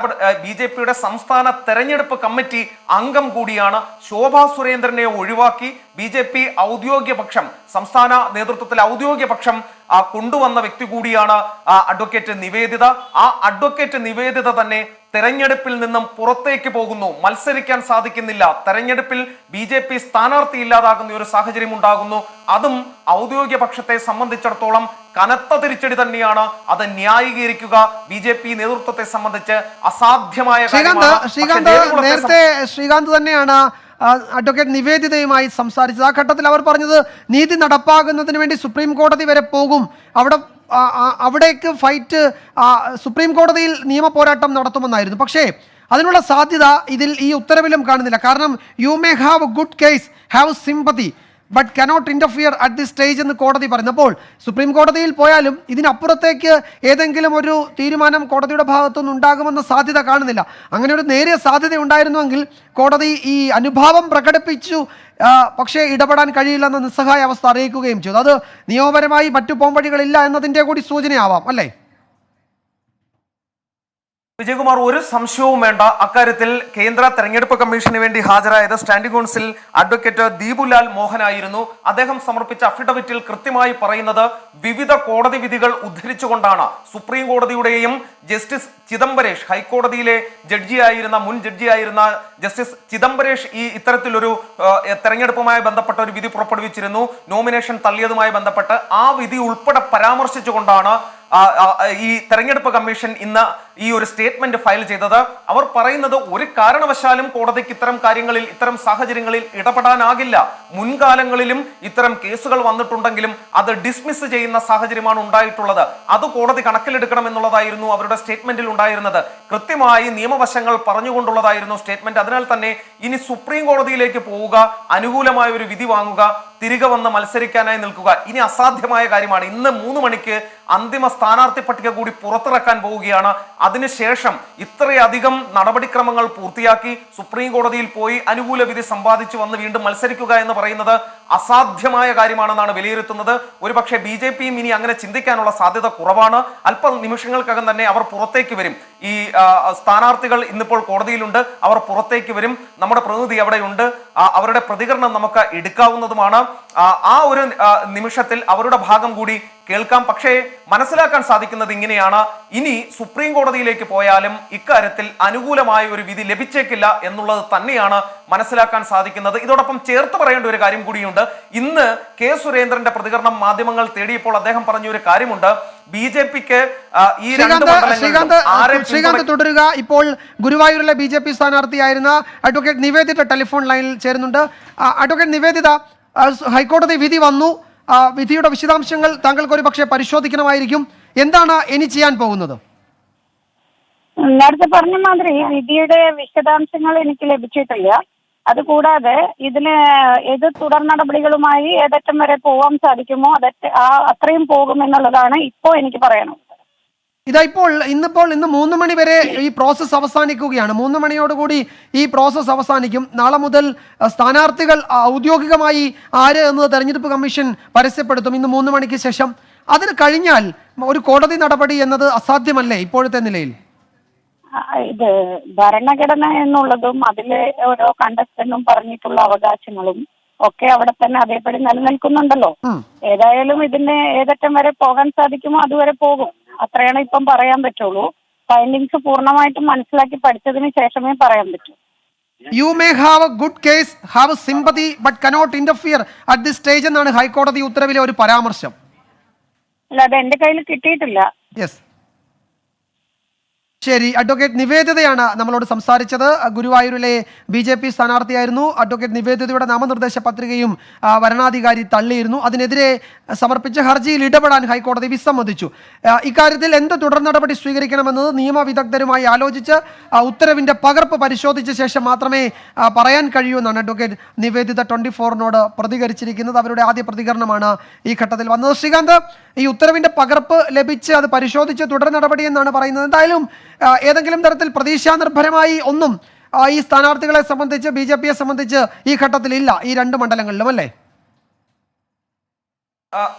BJPയുടെ സംസ്ഥാന തെരഞ്ഞെടുപ്പ് കമ്മിറ്റി അംഗം കൂടിയാണ്. ശോഭാ സുരേന്ദ്രനെ ഒഴിവാക്കി BJP ഔദ്യോഗിക പക്ഷം, സംസ്ഥാന നേതൃത്വത്തിലെ ഔദ്യോഗിക പക്ഷം കൊണ്ടുവന്ന വ്യക്തി കൂടിയാണ് അഡ്വക്കേറ്റ് നിവേദിത. ആ അഡ്വക്കേറ്റ് നിവേദിത തന്നെ തെരഞ്ഞെടുപ്പിൽ നിന്നും പുറത്തേക്ക് പോകുന്നു, മത്സരിക്കാൻ സാധിക്കുന്നില്ല. തെരഞ്ഞെടുപ്പിൽ BJP സ്ഥാനാർത്ഥി ഇല്ലാതാകുന്ന ഒരു സാഹചര്യം ഉണ്ടാകുന്നു. അതും ഔദ്യോഗിക പക്ഷത്തെ സംബന്ധിച്ചിടത്തോളം കനത്ത തിരിച്ചടി തന്നെയാണ്. അത് ന്യായീകരിക്കുക BJP നേതൃത്വത്തെ സംബന്ധിച്ച് അസാധ്യമായ നേരത്തെ ശ്രീകാന്ത് തന്നെയാണ് അഡ്വക്കേറ്റ് നിവേദിതയുമായി സംസാരിച്ചത്. ആ ഘട്ടത്തിൽ അവർ പറഞ്ഞത് നീതി നടപ്പാകുന്നതിന് വേണ്ടി സുപ്രീം കോടതി വരെ പോകും, അവിടേക്ക് ഫൈറ്റ് സുപ്രീം കോടതിയിൽ നിയമ പോരാട്ടം നടത്തുമെന്നായിരുന്നു. പക്ഷേ അതിനുള്ള സാധ്യത ഇതിൽ ഈ ഉത്തരവിലും കാണുന്നില്ല. കാരണം you may have good case, have sympathy, but cannot interfere at the stage എന്ന് കോടതി പറഞ്ഞപ്പോൾ സുപ്രീം കോടതിയിൽ പോയാലും ഇതിനപ്പുറത്തേക്ക് ഏതെങ്കിലും ഒരു തീരുമാനം കോടതിയുടെ ഭാഗത്തുനിന്ന് ഉണ്ടാകുമെന്ന സാധ്യത കാണുന്നില്ല. അങ്ങനെ ഒരു നേരിയ സാധ്യത ഉണ്ടായിരുന്നുവെങ്കിൽ കോടതി ഈ അനുഭാവം പ്രകടിപ്പിച്ചു, പക്ഷേ ഇടപെടാൻ കഴിയില്ലെന്ന നിസ്സഹായ അവസ്ഥ അറിയിക്കുകയും ചെയ്തു. അത് നിയമപരമായി മറ്റു പോംവഴികളില്ല എന്നതിൻ്റെ കൂടി സൂചനയാവാം അല്ലേ? വിജയകുമാർ, ഒരു സംശയവും വേണ്ട. അക്കാര്യത്തിൽ കേന്ദ്ര തെരഞ്ഞെടുപ്പ് കമ്മീഷന് വേണ്ടി ഹാജരായത് സ്റ്റാൻഡിംഗ് കൗൺസിൽ അഡ്വക്കേറ്റ് ദീപുലാൽ മോഹനായിരുന്നു. അദ്ദേഹം സമർപ്പിച്ച അഫിഡവിറ്റിൽ കൃത്യമായി പറയുന്നത് വിവിധ കോടതി വിധികൾ ഉദ്ധരിച്ചുകൊണ്ടാണ് സുപ്രീം കോടതിയുടെയും ജസ്റ്റിസ് ചിദംബരേഷ്, ഹൈക്കോടതിയിലെ മുൻ ജഡ്ജിയായിരുന്ന ജസ്റ്റിസ് ചിദംബരേഷ് ഈ ഇത്തരത്തിലൊരു തെരഞ്ഞെടുപ്പുമായി ബന്ധപ്പെട്ട ഒരു വിധി പുറപ്പെടുവിച്ചിരുന്നു. നോമിനേഷൻ തള്ളിയതുമായി ബന്ധപ്പെട്ട് ആ വിധി ഉൾപ്പെടെ പരാമർശിച്ചുകൊണ്ടാണ് ഈ തെരഞ്ഞെടുപ്പ് കമ്മീഷൻ ഇന്ന് ഈ ഒരു സ്റ്റേറ്റ്മെന്റ് ഫയൽ ചെയ്തത്. അവർ പറയുന്നത് ഒരു കാരണവശാലും കോടതിക്ക് ഇത്തരം സാഹചര്യങ്ങളിൽ ഇടപെടാനാകില്ല. മുൻകാലങ്ങളിലും ഇത്തരം കേസുകൾ വന്നിട്ടുണ്ടെങ്കിലും അത് ഡിസ്മിസ് ചെയ്യുന്ന സാഹചര്യമാണ് ഉണ്ടായിട്ടുള്ളത്. അത് കോടതി കണക്കിലെടുക്കണം എന്നുള്ളതായിരുന്നു അവരുടെ സ്റ്റേറ്റ്മെന്റിൽ ഉണ്ടായിരുന്നത്. കൃത്യമായി നിയമവശങ്ങൾ പറഞ്ഞുകൊണ്ടുള്ളതായിരുന്നു സ്റ്റേറ്റ്മെന്റ്. അതിനാൽ തന്നെ ഇനി സുപ്രീം കോടതിയിലേക്ക് പോവുക, അനുകൂലമായ ഒരു വിധി വാങ്ങുക, തിരികെ വന്ന് മത്സരിക്കാനായി നിൽക്കുക ഇനി അസാധ്യമായ കാര്യമാണ്. ഇന്ന് 3 മണിക്ക് അന്തിമ സ്ഥാനാർത്ഥി പട്ടിക കൂടി പുറത്തിറക്കാൻ പോവുകയാണ്. അതിനുശേഷം ഇത്രയധികം നടപടിക്രമങ്ങൾ പൂർത്തിയാക്കി സുപ്രീം കോടതിയിൽ പോയി അനുകൂല വിധി സമ്പാദിച്ചു വന്ന് വീണ്ടും മത്സരിക്കുക എന്ന് പറയുന്നത് അസാധ്യമായ കാര്യമാണെന്നാണ് വിലയിരുത്തുന്നത്. ഒരുപക്ഷെ BJPയും ഇനി അങ്ങനെ ചിന്തിക്കാനുള്ള സാധ്യത കുറവാണ്. അല്പ നിമിഷങ്ങൾക്കകം തന്നെ അവർ പുറത്തേക്ക് വരും. ഈ സ്ഥാനാർത്ഥികൾ ഇന്നിപ്പോൾ കോടതിയിലുണ്ട്, അവർ പുറത്തേക്ക് വരും. നമ്മുടെ പ്രതിനിധി അവിടെയുണ്ട്, അവരുടെ പ്രതികരണം നമുക്ക് എടുക്കാവുന്നതുമാണ്. ആ ഒരു നിമിഷത്തിൽ അവരുടെ ഭാഗം കൂടി കേൾക്കാം. പക്ഷേ മനസ്സിലാക്കാൻ സാധിക്കുന്നത് ഇങ്ങനെയാണ്, ഇനി സുപ്രീം കോടതിയിലേക്ക് പോയാലും ഇക്കാര്യത്തിൽ അനുകൂലമായ ഒരു വിധി ലഭിച്ചേക്കില്ല എന്നുള്ളത് തന്നെയാണ് മനസ്സിലാക്കാൻ സാധിക്കുന്നത്. ഇതോടൊപ്പം ചേർത്ത് പറയേണ്ട ഒരു കാര്യം കൂടിയുണ്ട്. ഇന്ന് കെ സുരേന്ദ്രന്റെ പ്രതികരണം മാധ്യമങ്ങൾ തേടിയപ്പോൾ അദ്ദേഹം പറഞ്ഞ ഒരു കാര്യമുണ്ട്. BJPക്ക് ഈ ശ്രീകാന്ത് തുടരുക. ഇപ്പോൾ ഗുരുവായൂരിലെ BJP സ്ഥാനാർത്ഥിയായിരുന്ന അഡ്വക്കേറ്റ് നിവേദിത ടെലിഫോൺ ലൈനിൽ ചേരുന്നുണ്ട്. അഡ്വക്കേറ്റ് നിവേദിത, ഹൈക്കോടതി വിധി വന്നു, വിധിയുടെ വിശദാംശങ്ങൾ താങ്കൾക്ക് ഒരു പക്ഷേ പരിശോധിക്കണമായിരിക്കും. എന്താണ് ഇനി ചെയ്യാൻ പോകുന്നത്? നേരത്തെ പറഞ്ഞ മാതിരി വിധിയുടെ വിശദാംശങ്ങൾ എനിക്ക് ലഭിച്ചിട്ടില്ല. അതുകൂടാതെ ഇതിന് ഏത് തുടർ നടപടികളുമായി ഏതറ്റം വരെ പോകാൻ സാധിക്കുമോ അത്രയും പോകുമെന്നുള്ളതാണ് ഇപ്പോൾ എനിക്ക് പറയാനുള്ളത്. ഇന്ന് 3 മണി വരെ ഈ പ്രോസസ്സ് അവസാനിക്കുകയാണ്. 3 മണിയോടുകൂടി ഈ പ്രോസസ്സ് അവസാനിക്കും. നാളെ മുതൽ സ്ഥാനാർത്ഥികൾ ഔദ്യോഗികമായി ആര് എന്നത് തെരഞ്ഞെടുപ്പ് കമ്മീഷൻ പരസ്യപ്പെടുത്തും. ഇന്ന് 3 മണിക്ക് ശേഷം അതിന് കഴിഞ്ഞാൽ ഒരു കോടതി നടപടി എന്നത് അസാധ്യമല്ലേ ഇപ്പോഴത്തെ നിലയിൽ? ഇത് ഭരണഘടന എന്നുള്ളതും അതിലെ ഓരോ കണ്ടസ്റ്റന്റും പറഞ്ഞിട്ടുള്ള അവകാശങ്ങളും ഒക്കെ അവിടെ തന്നെ അതേപടി നിലനിൽക്കുന്നുണ്ടല്ലോ. ഏതായാലും ഇതിന് ഏതറ്റം വരെ പോകാൻ സാധിക്കുമോ അതുവരെ പോകും. അത്രയാണ് ഇപ്പം പറയാൻ പറ്റുള്ളൂ. ഫൈൻഡിങ്സ് പൂർണ്ണമായിട്ടും മനസ്സിലാക്കി പഠിച്ചതിന് ശേഷമേ പറയാൻ പറ്റൂ. You may have A good case, have sympathy, but cannot interfere at this stage എന്നാണ് ഹൈക്കോടതി ഉത്തരവിലെ ഒരു പരാമർശം. അല്ല, അത് എന്റെ കയ്യിൽ കിട്ടിയിട്ടില്ല. യെസ്, ശരി, അഡ്വക്കേറ്റ് നിവേദിതയാണ് നമ്മളോട് സംസാരിച്ചത്. ഗുരുവായൂരിലെ BJP സ്ഥാനാർത്ഥിയായിരുന്നു. അഡ്വക്കേറ്റ് നിവേദിതയുടെ നാമനിർദ്ദേശ പത്രികയും വരണാധികാരി തള്ളിയിരുന്നു. അതിനെതിരെ സമർപ്പിച്ച ഹർജിയിൽ ഇടപെടാൻ ഹൈക്കോടതി വിസമ്മതിച്ചു. ഇക്കാര്യത്തിൽ എന്ത് തുടർ നടപടി സ്വീകരിക്കണമെന്നത് നിയമവിദഗ്ധരുമായി ആലോചിച്ച് ഉത്തരവിന്റെ പകർപ്പ് പരിശോധിച്ച ശേഷം മാത്രമേ പറയാൻ കഴിയൂ എന്നാണ് അഡ്വക്കേറ്റ് നിവേദിത 24-നോട് പ്രതികരിച്ചിരിക്കുന്നത്. അവരുടെ ആദ്യ പ്രതികരണമാണ് ഈ ഘട്ടത്തിൽ വന്നത്. ശ്രീകാന്ത്, ഈ ഉത്തരവിന്റെ പകർപ്പ് ലഭിച്ച് അത് പരിശോധിച്ച് തുടർ നടപടി എന്നാണ് പറയുന്നത്. എന്തായാലും ഏതെങ്കിലും തരത്തിൽ പ്രതീക്ഷാനിർഭരമായി ഒന്നും ഈ സ്ഥാനാർത്ഥികളെ സംബന്ധിച്ച് BJPയെ സംബന്ധിച്ച് ഈ ഘട്ടത്തിൽ ഇല്ല, ഈ 2 മണ്ഡലങ്ങളിലും അല്ലേ?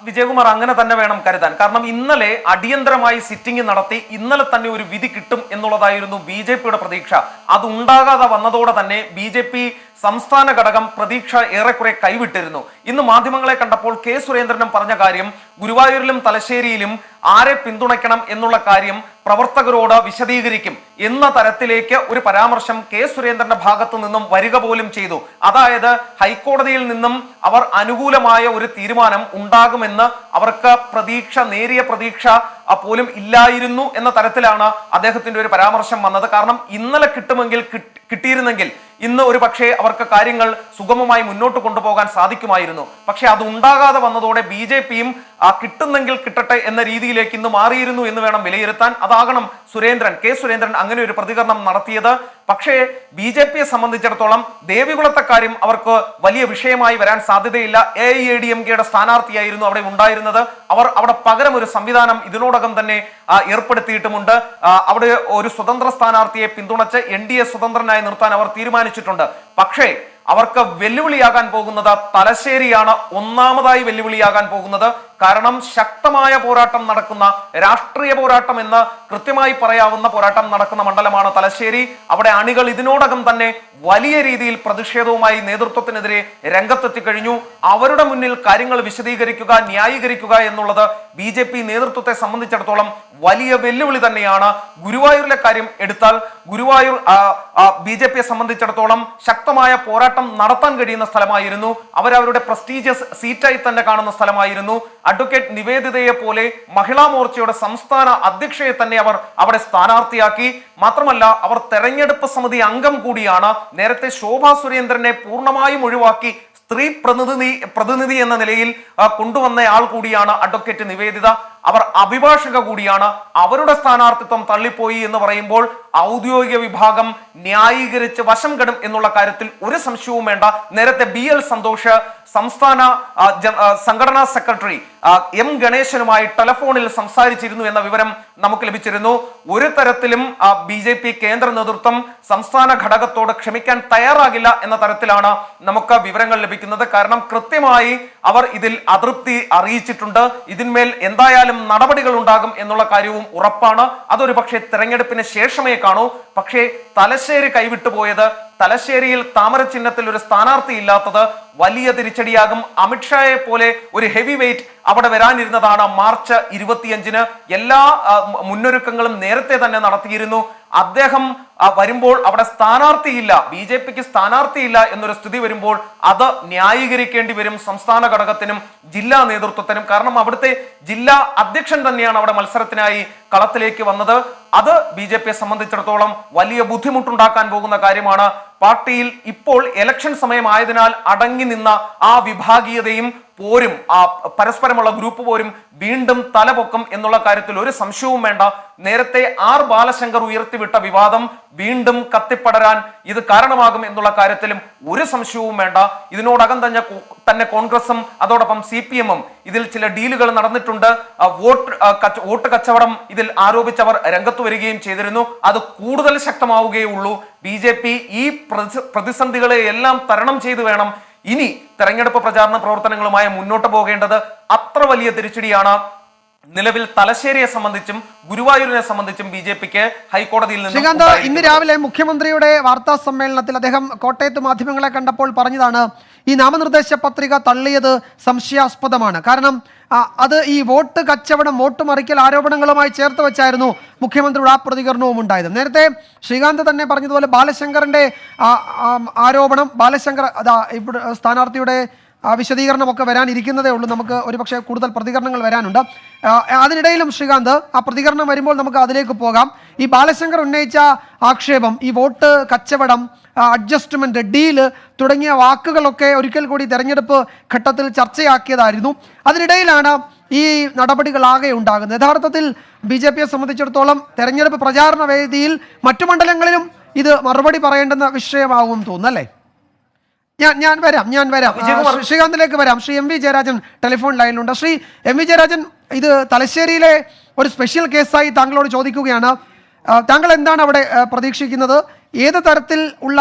വിജയകുമാർ, അങ്ങനെ തന്നെ വേണം കരുതാൻ. കാരണം ഇന്നലെ അടിയന്തരമായി സിറ്റിംഗ് നടത്തി ഇന്നലെ തന്നെ ഒരു വിധി കിട്ടും എന്നുള്ളതായിരുന്നു BJPയുടെ പ്രതീക്ഷ. അത് ഉണ്ടാകാതെ വന്നതോടെ തന്നെ BJP സംസ്ഥാന ഘടകം പ്രതീക്ഷ ഏറെക്കുറെ കൈവിട്ടിരുന്നു. ഇന്ന് മാധ്യമങ്ങളെ കണ്ടപ്പോൾ കെ സുരേന്ദ്രനും പറഞ്ഞ കാര്യം, ഗുരുവായൂരിലും തലശ്ശേരിയിലും ആരെ പിന്തുണയ്ക്കണം എന്നുള്ള കാര്യം പ്രവർത്തകരോട് വിശദീകരിക്കും എന്ന തരത്തിലേക്ക് ഒരു പരാമർശം കെ സുരേന്ദ്രന്റെ ഭാഗത്തു നിന്നും വരിക പോലും ചെയ്തു. അതായത് ഹൈക്കോടതിയിൽ നിന്നും അവർ അനുകൂലമായ ഒരു തീരുമാനം ഉണ്ടാകുമെന്ന് അവർക്ക് നേരിയ പ്രതീക്ഷ പോലും ഇല്ലായിരുന്നു എന്ന തരത്തിലാണ് അദ്ദേഹത്തിന്റെ ഒരു പരാമർശം വന്നത്. കാരണം ഇന്നലെ കിട്ടിയിരുന്നെങ്കിൽ ഇന്ന് ഒരു പക്ഷേ അവർക്ക് കാര്യങ്ങൾ സുഗമമായി മുന്നോട്ട് കൊണ്ടുപോകാൻ സാധിക്കുമായിരുന്നു. പക്ഷെ അത് ഉണ്ടാകാതെ വന്നതോടെ BJPയും കിട്ടുന്നെങ്കിൽ കിട്ടട്ടെ എന്ന രീതിയിലേക്ക് ഇന്ന് മാറിയിരുന്നു എന്ന് വേണം വിലയിരുത്താൻ. അതാകണം കെ സുരേന്ദ്രൻ അങ്ങനെ ഒരു പ്രതികരണം നടത്തിയത്. പക്ഷേ BJPയെ സംബന്ധിച്ചിടത്തോളം ദേവികുളത്തെ കാര്യം അവർക്ക് വലിയ വിഷയമായി വരാൻ സാധ്യതയില്ല. AIADMKയുടെ സ്ഥാനാർത്ഥിയായിരുന്നു അവിടെ ഉണ്ടായിരുന്നത്. അവർ അവിടെ പകരം ഒരു സംവിധാനം ഇതിനോടകം തന്നെ ഏർപ്പെടുത്തിയിട്ടുമുണ്ട്. അവിടെ ഒരു സ്വതന്ത്ര സ്ഥാനാർത്ഥിയെ പിന്തുണച്ച് NDA സ്വതന്ത്രനായി നിർത്താൻ അവർ തീരുമാനിച്ചിട്ടുണ്ട്. പക്ഷേ അവർക്ക് വെല്ലുവിളിയാകാൻ പോകുന്നത് തലശ്ശേരിയാണ്. ഒന്നാമതായി വെല്ലുവിളിയാകാൻ പോകുന്നത്. കാരണം ശക്തമായ പോരാട്ടം നടക്കുന്ന, രാഷ്ട്രീയ പോരാട്ടം എന്ന് കൃത്യമായി പറയാവുന്ന പോരാട്ടം നടക്കുന്ന മണ്ഡലമാണ് തലശ്ശേരി. അവിടെ അണികൾ ഇതിനോടകം തന്നെ വലിയ രീതിയിൽ പ്രതിഷേധവുമായി നേതൃത്വത്തിനെതിരെ രംഗത്തെത്തി കഴിഞ്ഞു. അവരുടെ മുന്നിൽ കാര്യങ്ങൾ വിശദീകരിക്കുക, ന്യായീകരിക്കുക എന്നുള്ളത് BJP നേതൃത്വത്തെ സംബന്ധിച്ചിടത്തോളം വലിയ വെല്ലുവിളി തന്നെയാണ്. ഗുരുവായൂരിലെ കാര്യം എടുത്താൽ, ഗുരുവായൂർ BJPയെ സംബന്ധിച്ചിടത്തോളം ശക്തമായ പോരാട്ടം നടത്താൻ കഴിയുന്ന സ്ഥലമായിരുന്നു. അവരവരുടെ പ്രസ്റ്റീജിയസ് സീറ്റായി തന്നെ കാണുന്ന സ്ഥലമായിരുന്നു. അഡ്വക്കേറ്റ് നിവേദിതയെ പോലെ മഹിളാ മോർച്ചയുടെ സംസ്ഥാന അധ്യക്ഷയെ തന്നെ അവർ അവിടെ സ്ഥാനാർത്ഥിയാക്കി. മാത്രമല്ല അവർ തെരഞ്ഞെടുപ്പ് സമിതി അംഗം കൂടിയാണ്. നേരത്തെ ശോഭാ സുരേന്ദ്രനെ പൂർണ്ണമായും ഒഴിവാക്കി സ്ത്രീ പ്രതിനിധി എന്ന നിലയിൽ കൊണ്ടുവന്ന ആൾ കൂടിയാണ് അഡ്വക്കേറ്റ് നിവേദിത. അവർ അഭിഭാഷക കൂടിയാണ്. അവരുടെ സ്ഥാനാർത്ഥിത്വം തള്ളിപ്പോയി എന്ന് പറയുമ്പോൾ ഔദ്യോഗിക വിഭാഗം ന്യായീകരിച്ച് വശം കെടും എന്നുള്ള കാര്യത്തിൽ ഒരു സംശയവും വേണ്ട. നേരത്തെ BL സന്തോഷ് സംസ്ഥാന സംഘടനാ സെക്രട്ടറി M ഗണേശനുമായി ടെലിഫോണിൽ സംസാരിച്ചിരുന്നു എന്ന വിവരം നമുക്ക് ലഭിച്ചിരുന്നു. ഒരു തരത്തിലും BJP കേന്ദ്ര നേതൃത്വം സംസ്ഥാന ഘടകത്തോട് ക്ഷമിക്കാൻ തയ്യാറാകില്ല എന്ന തരത്തിലാണ് നമുക്ക് വിവരങ്ങൾ ലഭിക്കുന്നത്. കാരണം കൃത്യമായി അവർ ഇതിൽ അതൃപ്തി അറിയിച്ചിട്ടുണ്ട്. ഇതിന്മേൽ എന്തായാലും നടപടികൾ ഉണ്ടാകും എന്നുള്ള കാര്യവും ഉറപ്പാണ്. അതൊരു പക്ഷേ തെരഞ്ഞെടുപ്പിന് ശേഷമേ കാണൂ. പക്ഷേ തലശ്ശേരി കൈവിട്ടു പോയത്, തലശ്ശേരിയിൽ താമര ചിഹ്നത്തിൽ ഒരു സ്ഥാനാർത്ഥി ഇല്ലാത്തത് വലിയ തിരിച്ചടിയാകും. അമിത്ഷായെ പോലെ ഒരു ഹെവി വെയിറ്റ് അവിടെ വരാനിരുന്നതാണ് മാർച്ച് 25-ന്. എല്ലാ മുന്നൊരുക്കങ്ങളും നേരത്തെ തന്നെ നടത്തിയിരുന്നു. അദ്ദേഹം വരുമ്പോൾ അവിടെ സ്ഥാനാർത്ഥിയില്ല, BJPക്ക് സ്ഥാനാർത്ഥിയില്ല എന്നൊരു സ്ഥിതി വരുമ്പോൾ അത് ന്യായീകരിക്കേണ്ടി വരും സംസ്ഥാന ഘടകത്തിനും ജില്ലാ നേതൃത്വത്തിനും. കാരണം അവിടുത്തെ ജില്ലാ അധ്യക്ഷൻ തന്നെയാണ് അവിടെ മത്സരത്തിനായി കളത്തിലേക്ക് വന്നത്. അത് BJPയെ സംബന്ധിച്ചിടത്തോളം വലിയ ബുദ്ധിമുട്ടുണ്ടാക്കാൻ പോകുന്ന കാര്യമാണ്. പാർട്ടിയിൽ ഇപ്പോൾ ഇലക്ഷൻ സമയമായതിനാൽ അടങ്ങി നിന്ന ആ വിഭാഗീയതയും പോരും, ആ പരസ്പരമുള്ള ഗ്രൂപ്പ് പോരും വീണ്ടും തലപൊക്കും എന്നുള്ള കാര്യത്തിൽ ഒരു സംശയവും വേണ്ട. നേരത്തെ R ബാലശങ്കർ ഉയർത്തിവിട്ട വിവാദം വീണ്ടും കത്തിപ്പടരാൻ ഇത് കാരണമാകും എന്നുള്ള കാര്യത്തിലും ഒരു സംശയവും വേണ്ട. ഇതിനോടകം തന്നെ കോൺഗ്രസും അതോടൊപ്പം CPM-ഉം ഇതിൽ ചില ഡീലുകൾ നടന്നിട്ടുണ്ട്. വോട്ട് കച്ചവടം ഇതിൽ ആരോപിച്ചവർ രംഗത്ത് വരികയും ചെയ്തിരുന്നു. അത് കൂടുതൽ ശക്തമാവുകയുള്ളൂ. BJP ഈ പ്രതിസന്ധികളെ എല്ലാം തരണം ചെയ്തു വേണം ഇനി തെരഞ്ഞെടുപ്പ് പ്രചാരണ പ്രവർത്തനങ്ങളുമായി മുന്നോട്ട് പോകേണ്ടത്. അത്ര വലിയ തിരിച്ചടിയാണ് നിലവിൽ തലശ്ശേരിയെ സംബന്ധിച്ചും ഗുരുവായൂരിനെ സംബന്ധിച്ചും BJPക്ക് ഹൈക്കോടതിയിൽ നിന്ന്. ശ്രീകാന്ത്, ഇന്ന് രാവിലെ മുഖ്യമന്ത്രിയുടെ വാർത്താ സമ്മേളനത്തിൽ അദ്ദേഹം കോട്ടയത്ത് മാധ്യമങ്ങളെ കണ്ടപ്പോൾ പറഞ്ഞതാണ് ഈ നാമനിർദ്ദേശ പത്രിക തള്ളിയത് സംശയാസ്പദമാണ്. കാരണം അത് ഈ വോട്ട് കച്ചവടം, വോട്ട് മറിക്കൽ ആരോപണങ്ങളുമായി ചേർത്ത് വെച്ചായിരുന്നു മുഖ്യമന്ത്രിയുടെ ആ പ്രതികരണവും ഉണ്ടായത്. നേരത്തെ ശ്രീകാന്ത് തന്നെ പറഞ്ഞതുപോലെ ബാലശങ്കറിന്റെ ആരോപണം, ബാലശങ്കർ ഇവിടെ സ്ഥാനാർത്ഥിയുടെ വിശദീകരണമൊക്കെ വരാനിരിക്കുന്നതേ ഉള്ളൂ. നമുക്ക് ഒരുപക്ഷെ കൂടുതൽ പ്രതികരണങ്ങൾ വരാനുണ്ട്. അതിനിടയിലും ശ്രീകാന്ത്, ആ പ്രതികരണം വരുമ്പോൾ നമുക്ക് അതിലേക്ക് പോകാം. ഈ ബാലശങ്കർ ഉന്നയിച്ച ആക്ഷേപം, ഈ വോട്ട് കച്ചവടം, അഡ്ജസ്റ്റ്മെന്റ്, ഡീല് തുടങ്ങിയ വാക്കുകളൊക്കെ ഒരിക്കൽ കൂടി തെരഞ്ഞെടുപ്പ് ഘട്ടത്തിൽ ചർച്ചയാക്കിയതായിരുന്നു. അതിനിടയിലാണ് ഈ നടപടികളാകെ ഉണ്ടാകുന്നത്. യഥാർത്ഥത്തിൽ BJPയെ സംബന്ധിച്ചിടത്തോളം തെരഞ്ഞെടുപ്പ് പ്രചാരണ വേദിയിൽ മറ്റു മണ്ഡലങ്ങളിലും ഇത് മറുപടി പറയേണ്ടുന്ന വിഷയമാവും തോന്നുന്നല്ലേ? ഞാൻ വരാം ശ്രീകാന്തിലേക്ക് വരാം. ശ്രീ MV ജയരാജൻ ടെലിഫോൺ ലൈനിലുണ്ട്. ശ്രീ MV ജയരാജൻ, ഇത് തലശ്ശേരിയിലെ ഒരു സ്പെഷ്യൽ കേസായി താങ്കളോട് ചോദിക്കുകയാണ്. താങ്കൾ എന്താണ് അവിടെ പ്രതീക്ഷിക്കുന്നത്? ഏത് തരത്തിൽ ഉള്ള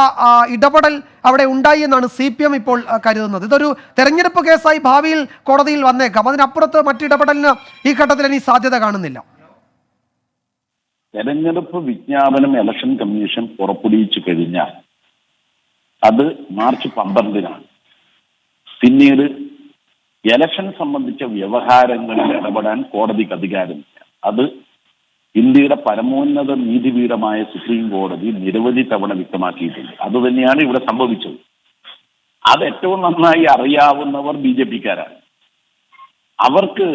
ഇടപെടൽ അവിടെ ഉണ്ടായി എന്നാണ് CPM ഇപ്പോൾ കരുതുന്നത്? ഇതൊരു തെരഞ്ഞെടുപ്പ് കേസായി ഭാവിയിൽ കോടതിയിൽ വന്നേക്കാം. അതിനപ്പുറത്ത് മറ്റിടപെടലിന് ഈ ഘട്ടത്തിൽ ഇനി സാധ്യത കാണുന്നില്ല. തെരഞ്ഞെടുപ്പ് വിജ്ഞാപനം ഇലക്ഷൻ കമ്മീഷൻ പുറപ്പെടുവിച്ചു കഴിഞ്ഞാൽ അത് മാർച്ച് 12-നാണ്. പിന്നീട് ഇലക്ഷൻ സംബന്ധിച്ച വ്യവഹാരങ്ങളിൽ ഇടപെടാൻ കോടതിക്ക് അധികാരമില്ല. അത് ഇന്ത്യയുടെ പരമോന്നത നീതിപീഠമായ സുപ്രീം കോടതി നിരവധി തവണ വ്യക്തമാക്കിയിട്ടുണ്ട്. അതുതന്നെയാണ് ഇവിടെ സംഭവിച്ചത്. അത് ഏറ്റവും നന്നായി അറിയാവുന്നവർ BJPക്കാരാണ്. അവർക്ക്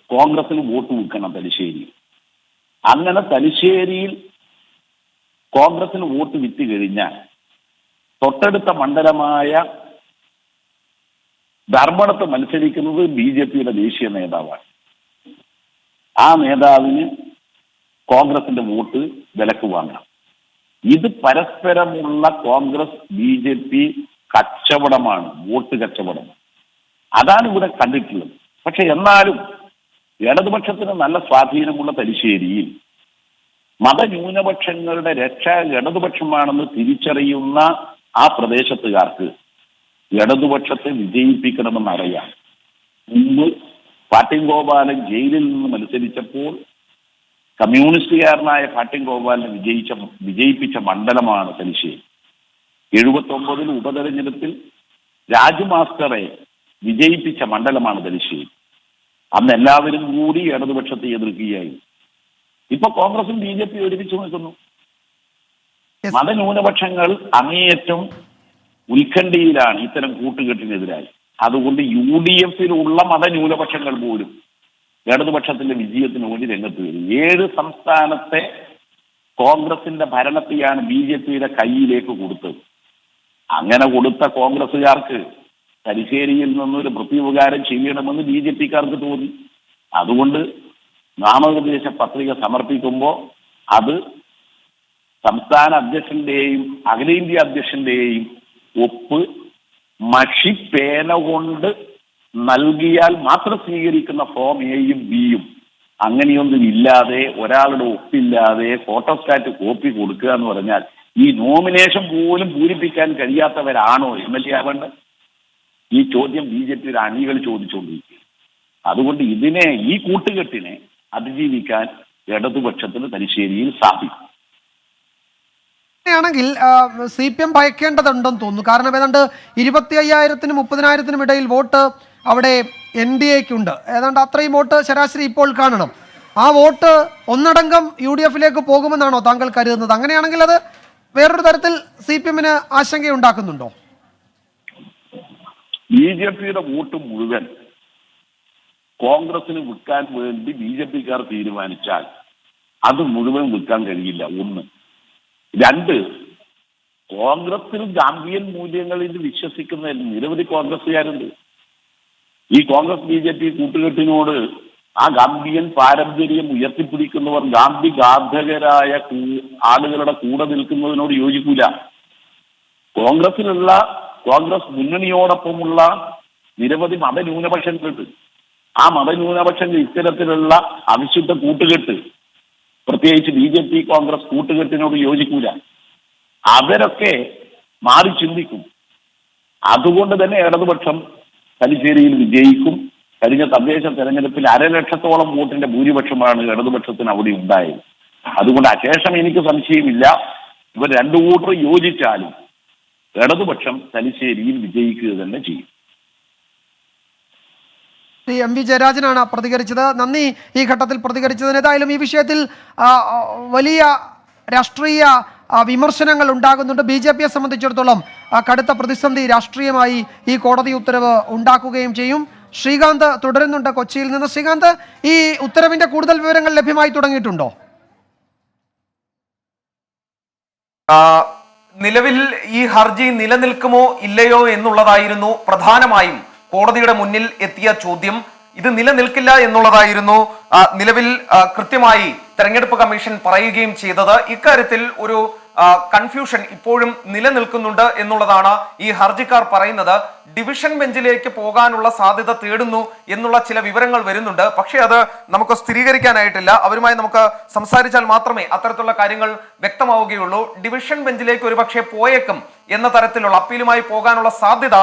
കോൺഗ്രസിന് വോട്ട് വിൽക്കണം തലശ്ശേരിയിൽ. അങ്ങനെ തലശ്ശേരിയിൽ കോൺഗ്രസിന് വോട്ട് വിറ്റ് കഴിഞ്ഞാൽ തൊട്ടടുത്ത മണ്ഡലമായ ധർമ്മടത്ത് മത്സരിക്കുന്നത് BJPയുടെ ദേശീയ നേതാവാണ്. ആ നേതാവിന് കോൺഗ്രസിന്റെ വോട്ട് വിലക്ക് വാങ്ങണം. ഇത് പരസ്പരമുള്ള കോൺഗ്രസ് BJP കച്ചവടമാണ്, വോട്ട് കച്ചവടം. അതാണ് ഇവിടെ കണ്ടിട്ടുള്ളത്. പക്ഷെ എന്നാലും ഇടതുപക്ഷത്തിന് നല്ല സ്വാധീനമുള്ള തലശ്ശേരിയിൽ മതന്യൂനപക്ഷങ്ങളുടെ രക്ഷ ഇടതുപക്ഷമാണെന്ന് തിരിച്ചറിയുന്ന ആ പ്രദേശത്തുകാർക്ക് ഇടതുപക്ഷത്തെ വിജയിപ്പിക്കണമെന്നറിയാം. മുമ്പ് പാട്ടിൻ ഗോപാലൻ ജയിലിൽ നിന്ന് മത്സരിച്ചപ്പോൾ കമ്മ്യൂണിസ്റ്റുകാരനായ പാട്ടിൻ ഗോപാലിനെ വിജയിപ്പിച്ച മണ്ഡലമാണ് തലശ്ശേരി. 79 ഉപതെരഞ്ഞെടുപ്പിൽ രാജു മാസ്റ്ററെ വിജയിപ്പിച്ച മണ്ഡലമാണ് തലശ്ശേരി. അന്ന് എല്ലാവരും കൂടി ഇടതുപക്ഷത്തെ എതിർക്കുകയായി. ഇപ്പൊ കോൺഗ്രസും BJP ഒരുമിച്ച് നിൽക്കുന്നു. മതന്യൂനപക്ഷങ്ങൾ അങ്ങേയറ്റം ഉത്കണ്ഠയിലാണ് ഇത്തരം കൂട്ടുകെട്ടിനെതിരായി. അതുകൊണ്ട് UDF-ലുള്ള മതന്യൂനപക്ഷങ്ങൾ പോലും ഇടതുപക്ഷത്തിന്റെ വിജയത്തിന് വേണ്ടി രംഗത്ത് വരും. 7 സംസ്ഥാനത്തെ കോൺഗ്രസിന്റെ ഭരണത്തെയാണ് BJPയുടെ കയ്യിലേക്ക് കൊടുത്തത്. അങ്ങനെ കൊടുത്ത കോൺഗ്രസുകാർക്ക് തലശ്ശേരിയിൽ നിന്നൊരു പ്രത്യുപകാരം ചെയ്യണമെന്ന് BJPക്കാർക്ക് തോന്നി. അതുകൊണ്ട് നാമനിർദ്ദേശ പത്രിക സമർപ്പിക്കുമ്പോൾ അത് സംസ്ഥാന അധ്യക്ഷന്റെയും അഖിലേന്ത്യാ അധ്യക്ഷന്റെയും ഒപ്പ് മഷിപ്പേന കൊണ്ട് നൽകിയാൽ മാത്രം സ്വീകരിക്കുന്ന ഫോം Aയും Bയും അങ്ങനെയൊന്നും ഇല്ലാതെ, ഒരാളുടെ ഒപ്പില്ലാതെ ഫോട്ടോസ്റ്റാറ്റ് കോപ്പി കൊടുക്കുക എന്ന് പറഞ്ഞാൽ ഈ നോമിനേഷൻ പോലും പൂരിപ്പിക്കാൻ കഴിയാത്തവരാണോ MLA ആവേണ്ടത്? ഈ ചോദ്യം BJPയുടെ അണികൾ ചോദിച്ചുകൊണ്ടിരിക്കുക. അതുകൊണ്ട് ഈ കൂട്ടുകെട്ടിനെ അതിജീവിക്കാൻ ഇടതുപക്ഷത്തിന് തലശ്ശേരിയിൽ സാധിക്കും. ണെങ്കിൽ CPM ഭയക്കേണ്ടതുണ്ടെന്ന് തോന്നുന്നു. കാരണം ഏതാണ്ട് 25,000-നും 30,000-നും ഇടയിൽ വോട്ട് അവിടെ NDAക്കുണ്ട്. ഏതാണ്ട് അത്രയും വോട്ട് ശരാശരി ഇപ്പോൾ കാണണം. ആ വോട്ട് ഒന്നടങ്കം UDF-ലേക്ക് പോകുമെന്നാണോ താങ്കൾ കരുതുന്നത്? അങ്ങനെയാണെങ്കിൽ അത് വേറൊരു തരത്തിൽ CPM-ന് ആശങ്കയുണ്ടാക്കുന്നുണ്ടോ? BJPയുടെ വോട്ട് മുഴുവൻ കോൺഗ്രസിന് വിൽക്കാൻ വേണ്ടി BJPക്കാർ തീരുമാനിച്ചാൽ അത് മുഴുവൻ വിൽക്കാൻ കഴിയില്ല. 1. 2, കോൺഗ്രസിൽ ഗാന്ധിയൻ മൂല്യങ്ങളിൽ വിശ്വസിക്കുന്ന നിരവധി കോൺഗ്രസുകാരുണ്ട്. ഈ കോൺഗ്രസ് BJP കൂട്ടുകെട്ടിനോട് ആ ഗാന്ധിയൻ പാരമ്പര്യം ഉയർത്തിപ്പിടിക്കുന്നവർ ഗാന്ധി ഘാതകരായ ആളുകളുടെ കൂടെ നിൽക്കുന്നതിനോട് യോജിക്കൂല. കോൺഗ്രസ് മുന്നണിയോടൊപ്പമുള്ള നിരവധി മതന്യൂനപക്ഷങ്ങളുണ്ട്. ആ മതന്യൂനപക്ഷങ്ങൾ ഇത്തരത്തിലുള്ള അവിശുദ്ധ കൂട്ടുകെട്ട്, പ്രത്യേകിച്ച് BJP കോൺഗ്രസ് കൂട്ടുകെട്ടിനോട് യോജിക്കൂല. അവരൊക്കെ മാറി ചിന്തിക്കും. അതുകൊണ്ട് തന്നെ ഇടതുപക്ഷം തലശ്ശേരിയിൽ വിജയിക്കും. കഴിഞ്ഞ തദ്ദേശ തെരഞ്ഞെടുപ്പിൽ 1,00,000-ഓളം വോട്ടിന്റെ ഭൂരിപക്ഷമാണ് ഇടതുപക്ഷത്തിന് അവിടെ ഉണ്ടായത്. അതുകൊണ്ട് അശേഷം എനിക്ക് സംശയമില്ല, ഇവർ 2 കൂട്ടർ യോജിച്ചാലും ഇടതുപക്ഷം തലശ്ശേരിയിൽ വിജയിക്കുക തന്നെ ചെയ്യും. MV ജയരാജനാണ് പ്രതികരിച്ചത്. നന്ദി ഈ ഘട്ടത്തിൽ പ്രതികരിച്ചതിന്. ഏതായാലും ഈ വിഷയത്തിൽ വലിയ രാഷ്ട്രീയ വിമർശനങ്ങൾ ഉണ്ടാകുന്നുണ്ട്. BJP യെ സംബന്ധിച്ചിടത്തോളം കടുത്ത പ്രതിസന്ധി രാഷ്ട്രീയമായി ഈ കോടതി ഉത്തരവ് ഉണ്ടാക്കുകയും ചെയ്യും. ശ്രീകാന്ത് തുടരുന്നുണ്ട് കൊച്ചിയിൽ നിന്ന്. ശ്രീകാന്ത്, ഈ ഉത്തരവിന്റെ കൂടുതൽ വിവരങ്ങൾ ലഭ്യമായി തുടങ്ങിയിട്ടുണ്ടോ? നിലവിൽ ഈ ഹർജി നിലനിൽക്കുമോ ഇല്ലയോ എന്നുള്ളതായിരുന്നു പ്രധാനമായും കോടതിയുടെ മുന്നിൽ എത്തിയ ചോദ്യം. ഇത് നിലനിൽക്കില്ല എന്നുള്ളതായിരുന്നു നിലവിൽ കൃത്യമായി തെരഞ്ഞെടുപ്പ് കമ്മീഷൻ പറയുകയും ചെയ്തത്. ഇക്കാര്യത്തിൽ ഒരു കൺഫ്യൂഷൻ ഇപ്പോഴും നിലനിൽക്കുന്നുണ്ട് എന്നുള്ളതാണ് ഈ ഹർജിക്കാർ പറയുന്നത്. ഡിവിഷൻ ബെഞ്ചിലേക്ക് പോകാനുള്ള സാധ്യത തേടുന്നു എന്നുള്ള ചില വിവരങ്ങൾ വരുന്നുണ്ട്. പക്ഷേ അത് നമുക്ക് സ്ഥിരീകരിക്കാനായിട്ടില്ല. അവരുമായി നമുക്ക് സംസാരിച്ചാൽ മാത്രമേ അത്തരത്തിലുള്ള കാര്യങ്ങൾ വ്യക്തമാവുകയുള്ളൂ. ഡിവിഷൻ ബെഞ്ചിലേക്ക് ഒരുപക്ഷെ പോയേക്കും എന്ന തരത്തിലുള്ള അപ്പീലുമായി പോകാനുള്ള സാധ്യത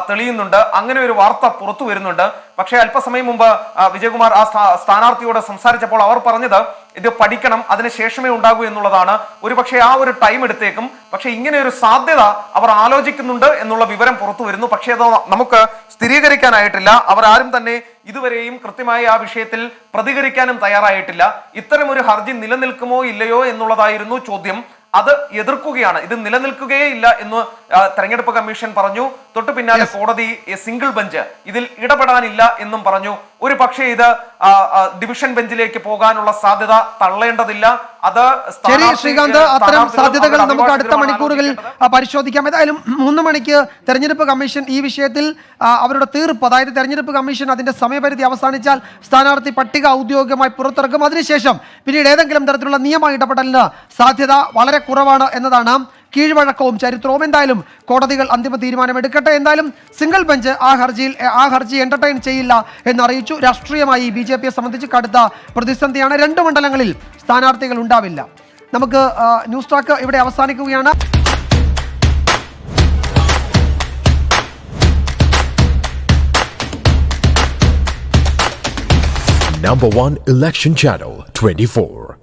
തെളിയുന്നുണ്ട്. അങ്ങനെ ഒരു വാർത്ത പുറത്തു വരുന്നുണ്ട്. പക്ഷേ അല്പസമയം മുമ്പ് വിജയകുമാർ ആ സ്ഥാനാർത്ഥിയോട് സംസാരിച്ചപ്പോൾ അവർ പറഞ്ഞത് ഇത് പഠിക്കണം, അതിനുശേഷമേ ഉണ്ടാകൂ എന്നുള്ളതാണ്. ഒരുപക്ഷെ ആ ഒരു ടൈം എടുത്തേക്കും. പക്ഷെ ഇങ്ങനെ ഒരു സാധ്യത അവർ ആലോചിക്കുന്നുണ്ട് എന്നുള്ള വിവരം പുറത്തു വരുന്നു. പക്ഷേ അത് നമുക്ക് സ്ഥിരീകരിക്കാനായിട്ടില്ല. അവർ ആരും തന്നെ ഇതുവരെയും കൃത്യമായി ആ വിഷയത്തിൽ പ്രതികരിക്കാനും തയ്യാറായിട്ടില്ല. ഇത്തരം ഒരു ഹർജി നിലനിൽക്കുമോ ഇല്ലയോ എന്നുള്ളതായിരുന്നു ചോദ്യം. അത് എതിർക്കുകയാണ്. ഇത് നിലനിൽക്കുകയേ ഇല്ല എന്ന് തെരഞ്ഞെടുപ്പ് കമ്മീഷൻ പറഞ്ഞു. തൊട്ടു പിന്നാലെ കോടതി സിംഗിൾ ബെഞ്ച് ഇതിൽ ഇടപെടാനില്ല എന്നും പറഞ്ഞു. ഒരു പക്ഷേ ഇത് ഡിവിഷൻ ബെഞ്ചിലേക്ക് പോകാനുള്ള സാധ്യത തള്ളേണ്ടതില്ല. അത് ശരി ശ്രീകാന്ത്, അത്തരം സാധ്യതകൾ നമുക്ക് അടുത്ത മണിക്കൂറുകളിൽ പരിശോധിക്കാം. ഏതായാലും 3 മണിക്ക് തെരഞ്ഞെടുപ്പ് കമ്മീഷൻ ഈ വിഷയത്തിൽ അവരുടെ തീർപ്പ്, അതായത് തെരഞ്ഞെടുപ്പ് കമ്മീഷൻ അതിന്റെ സമയപരിധി അവസാനിച്ചാൽ സ്ഥാനാർത്ഥി പട്ടിക ഔദ്യോഗികമായി പുറത്തിറക്കും. അതിനുശേഷം പിന്നീട് ഏതെങ്കിലും തരത്തിലുള്ള നിയമ ഇടപെടലിന് സാധ്യത വളരെ കുറവാണ് എന്നതാണ് കീഴ്വഴക്കവും ചരിത്രവും. എന്തായാലും കോടതികൾ അന്തിമ തീരുമാനമെടുക്കട്ടെ. എന്തായാലും സിംഗിൾ ബെഞ്ച് ആ ഹർജി എന്റർടൈൻ ചെയ്യില്ല എന്നറിയിച്ചു. രാഷ്ട്രീയമായി BJP യെ സംബന്ധിച്ച് കടുത്ത പ്രതിസന്ധിയാണ്. 2 മണ്ഡലങ്ങളിൽ സ്ഥാനാർത്ഥികൾ ഉണ്ടാവില്ല. നമുക്ക് ന്യൂസ് ട്രാക്ക് ഇവിടെ അവസാനിക്കുകയാണ്. Number 1 election channel 24.